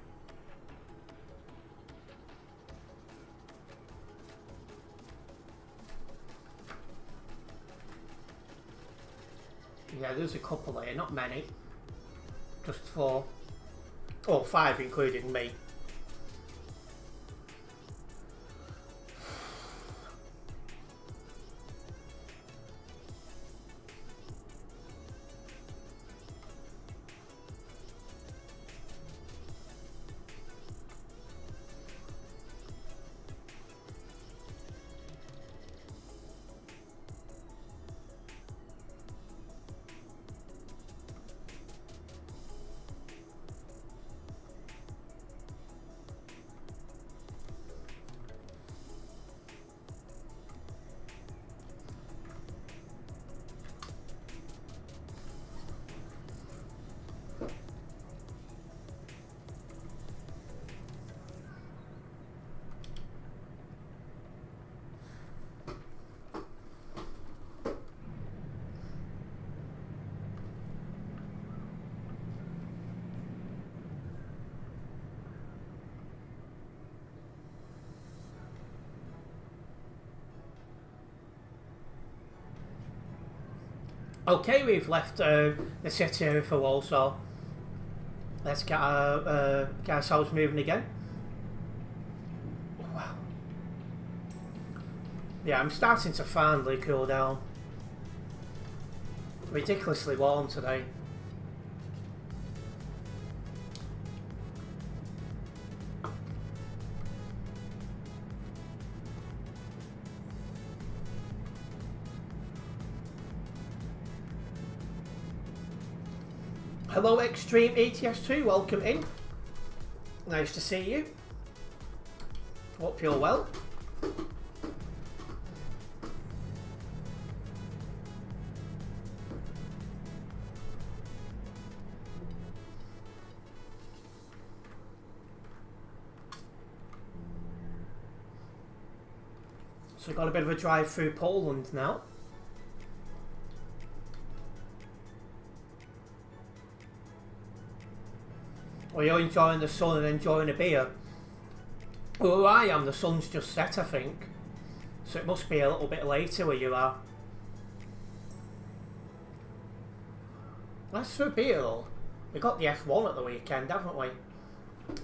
Yeah, there's a couple here, not many. Just 4. Oh, 5 including me. Okay, we've left the city area for Warsaw. Let's get ourselves moving again. Wow. Yeah, I'm starting to finally cool down. Ridiculously warm today. Hello Extreme ETS2, welcome in. Nice to see you. Hope you're well. So we've got a bit of a drive through Poland now. Well, you're enjoying the sun and enjoying a beer. Well, where I am, the sun's just set, I think. So it must be a little bit later where you are. That's for a beer though. We got the F1 at the weekend, haven't we?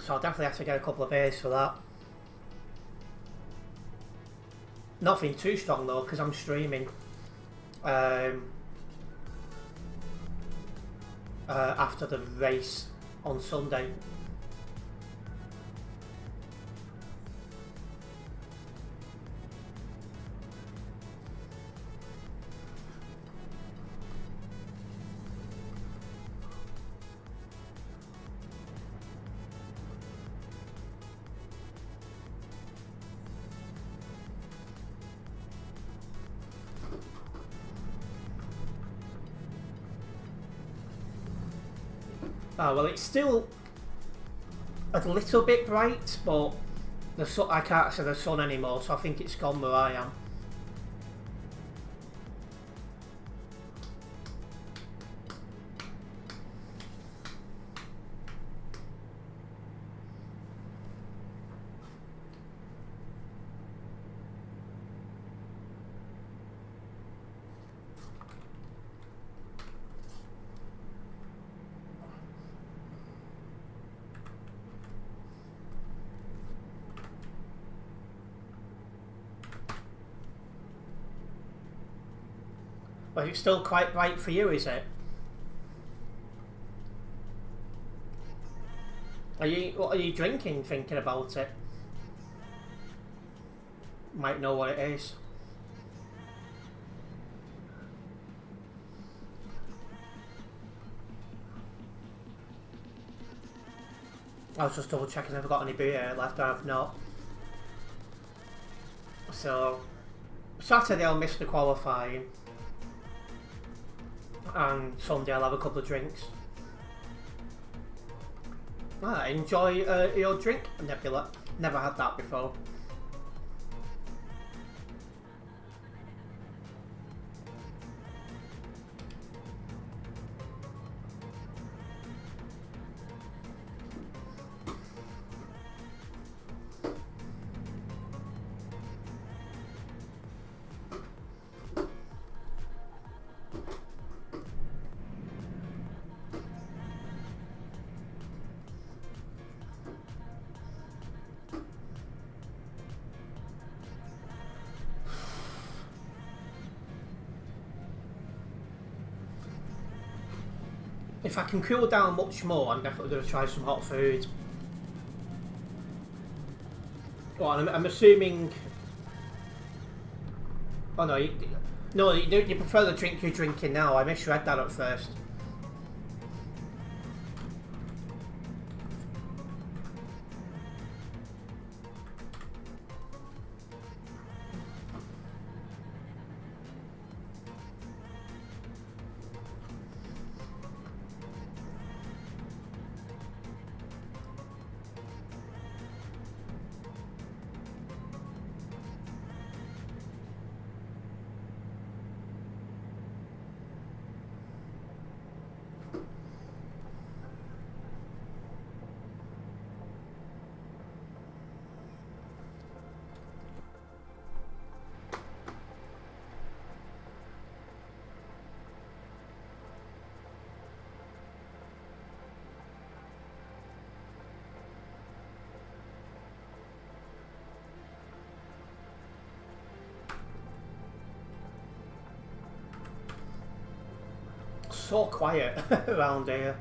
So I'll definitely have to get a couple of beers for that. Nothing too strong though, because I'm streaming. After the race on Sunday. Oh, well, it's still a little bit bright, but the sun, I can't see the sun anymore, so I think it's gone where I am. But it's still quite bright for you, is it? What are you drinking, thinking about it? Might know what it is. I was just double checking if I've got any beer left. I've not. So Saturday I'll miss the qualifying, and Sunday I'll have a couple of drinks. Enjoy your drink, Nebula. Never had that before. If I can cool down much more, I'm definitely going to try some hot food. Well, I'm assuming... Oh no, you prefer the drink you're drinking now. I misread that at first. So quiet around here.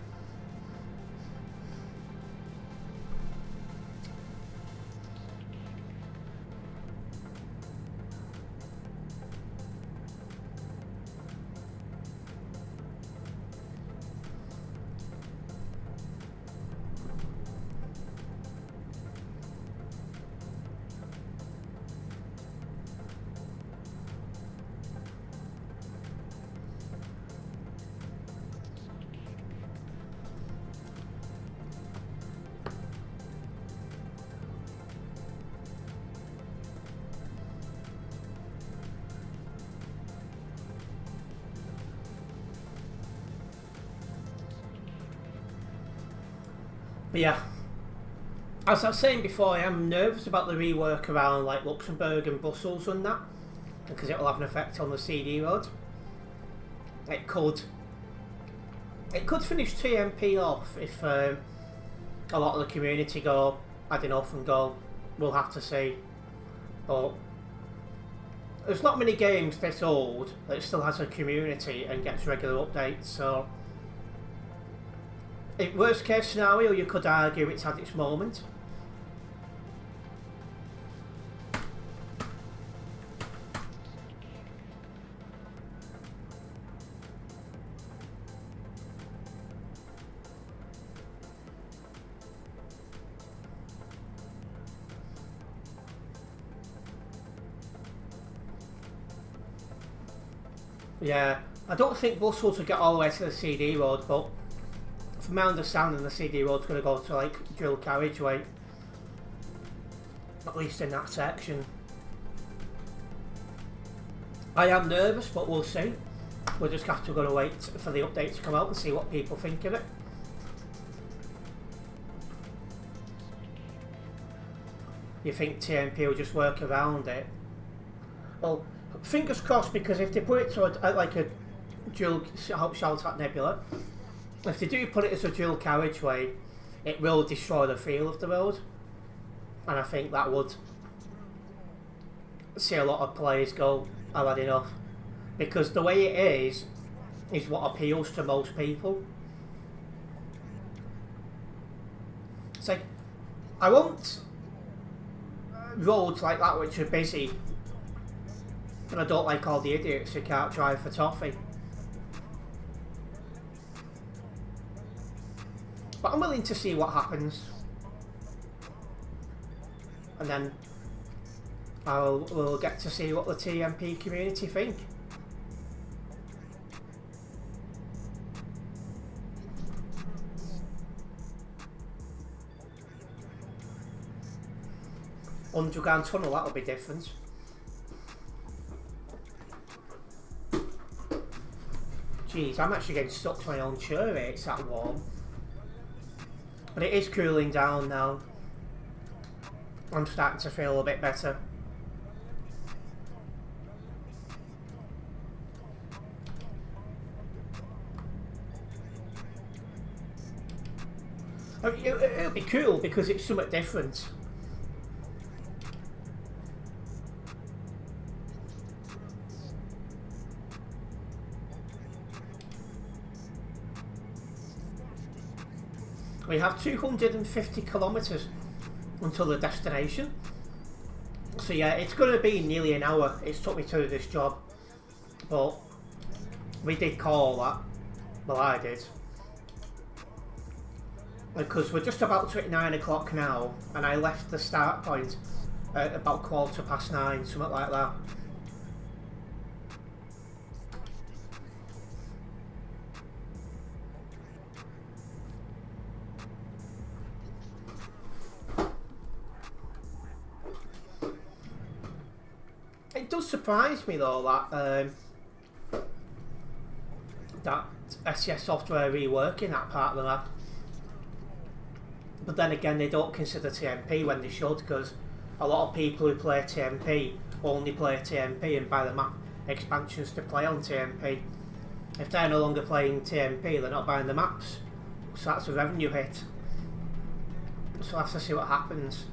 But yeah, as I was saying before, I am nervous about the rework around like Luxembourg and Brussels and that, because it will have an effect on the CD road. It could finish TMP off if a lot of the community go, had enough and go, we'll have to see. But there's not many games this old that still has a community and gets regular updates, so in worst case scenario you could argue it's had its moment. Yeah, I don't think Brussels will get all the way to the CD road, but from my understanding the CD road's going to go to like dual carriageway, at least in that section. I am nervous, but we'll see. We'll just have to go and wait for the update to come out and see what people think of it. You think TMP will just work around it? Well, fingers crossed, because if they put it to like a dual shout at Nebula, if they do put it as a dual carriageway, it will destroy the feel of the road, and I think that would see a lot of players go, I've had enough. because the way it is what appeals to most people. It's like, I want roads like that which are busy, and I don't like all the idiots who can't drive for toffee. But I'm willing to see what happens, and then we'll get to see what the TMP community think. Underground tunnel, that'll be different. Jeez, I'm actually getting stuck to my own chair. It's that warm. But it is cooling down now. I'm starting to feel a bit better. It'll be cool because it's something different. We have 250 kilometres until the destination. So yeah, it's going to be nearly an hour. It's took me to do this job. But we did call that. Well, I did. Because we're just about to hit 9 o'clock now. And I left the start point at about 9:15, something like that. It does surprise me though that SCS software reworking that part of the map. But then again, they don't consider TMP when they should, because a lot of people who play TMP only play TMP and buy the map expansions to play on TMP. If they're no longer playing TMP, they're not buying the maps, so that's a revenue hit. So we'll have to see what happens.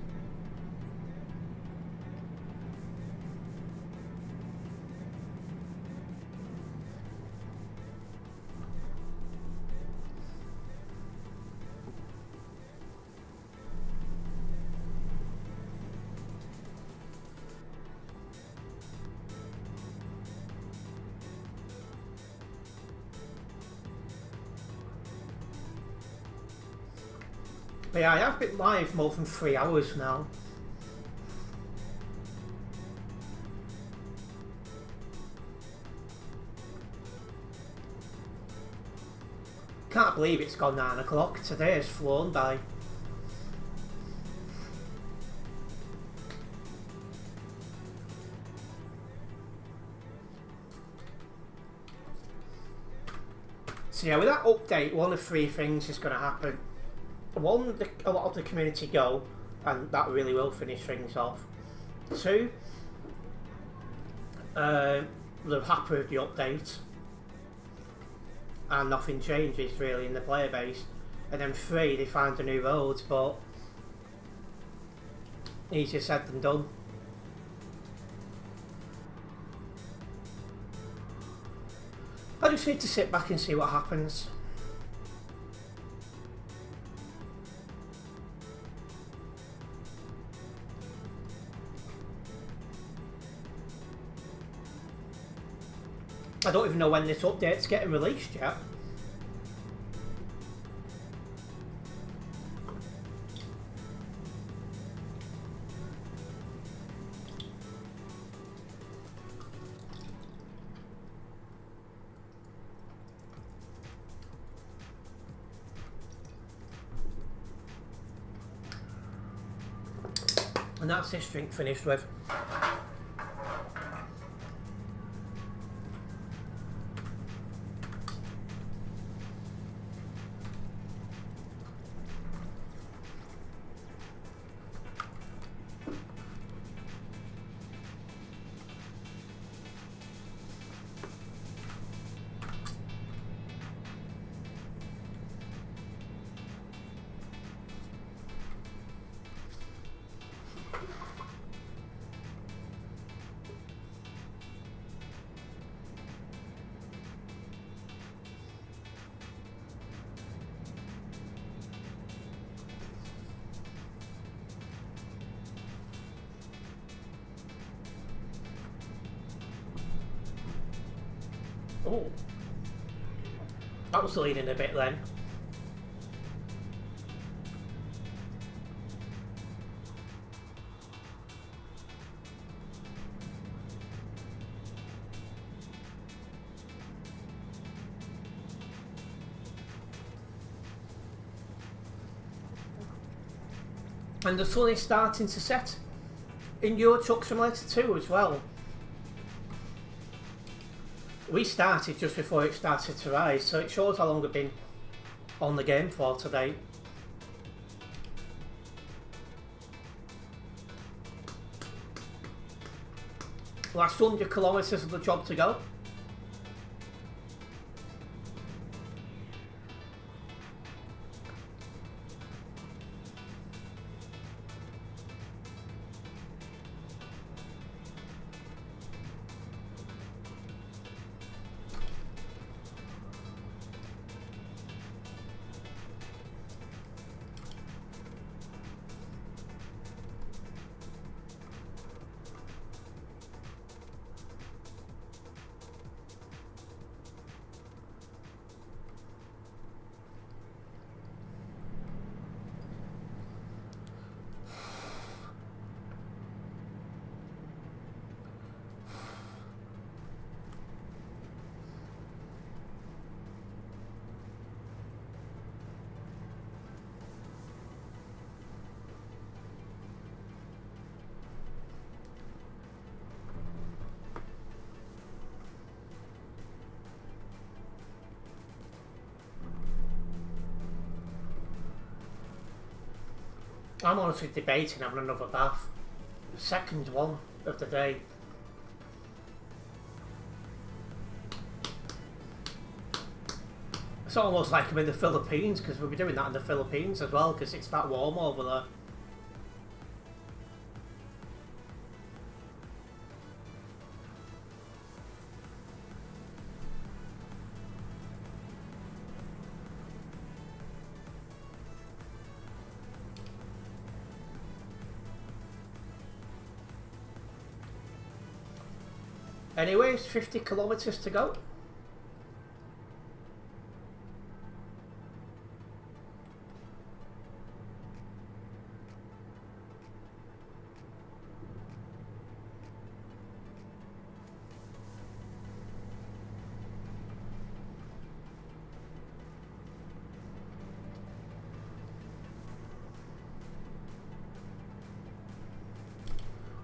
But yeah, I have been live more than 3 hours now. Can't believe it's gone 9 o'clock. Today has flown by. So yeah, with that update, one of 3 things is going to happen. One, a lot of the community go, and that really will finish things off. 2, they're happy with the update, and nothing changes really in the player base. And then 3, they find a new road, but easier said than done. I just need to sit back and see what happens. I don't even know when this update's getting released yet. And that's this drink finished with. Oh, that was leaning a bit then. And the sun is starting to set in Euro Truck Simulator 2 as well. We started just before it started to rise, so it shows how long we've been on the game for today. Last 100 kilometres of the job to go. I'm honestly debating having another bath. Second one of the day. It's almost like I'm in the Philippines, because we'll be doing that in the Philippines as well, because it's that warm over there. Anyways, 50 kilometres to go.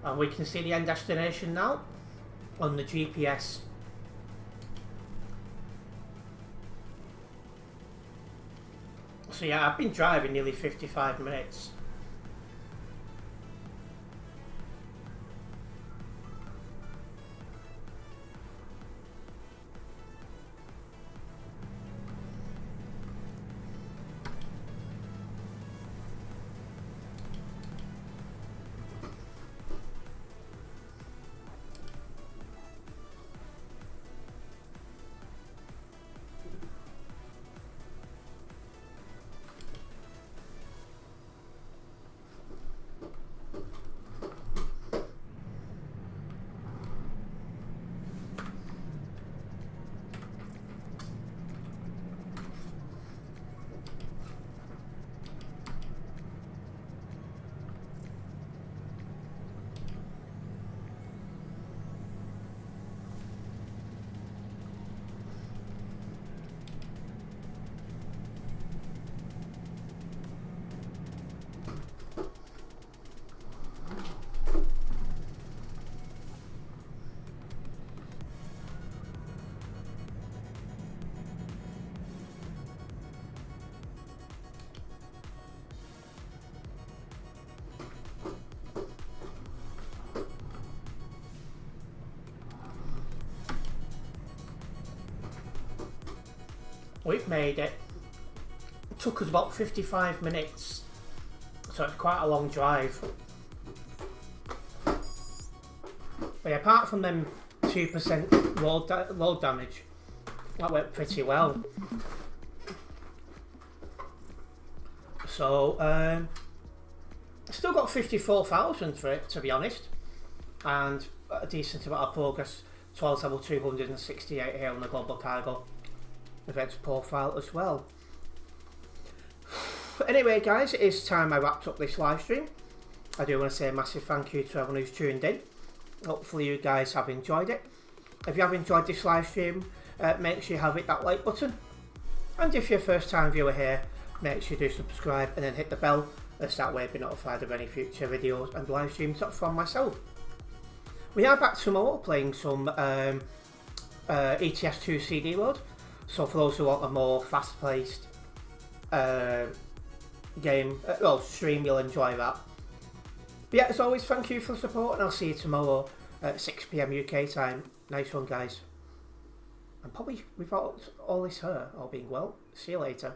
And we can see the end destination now on the GPS. So yeah, I've been driving nearly 55 minutes. We've made it. It took us about 55 minutes, so it's quite a long drive. But yeah, apart from them 2% load damage, that went pretty well. So, still got 54,000 for it, to be honest, and a decent amount of progress towards level 268 here on the Global Cargo events profile as well. Anyway guys, it is time I wrapped up this live stream. I do want to say a massive thank you to everyone who's tuned in. Hopefully you guys have enjoyed it. If you have enjoyed this live stream, make sure you hit that like button. And if you're a first time viewer here, make sure you do subscribe and then hit the bell, as that way you'll be notified of any future videos and live streams from myself. We are back tomorrow playing some ETS2 CD mode. So for those who want a more fast paced game, stream, you'll enjoy that. But yeah, as always, thank you for the support, and I'll see you tomorrow at 6 PM UK time. Nice one, guys. And probably without all this hair, all being well. See you later.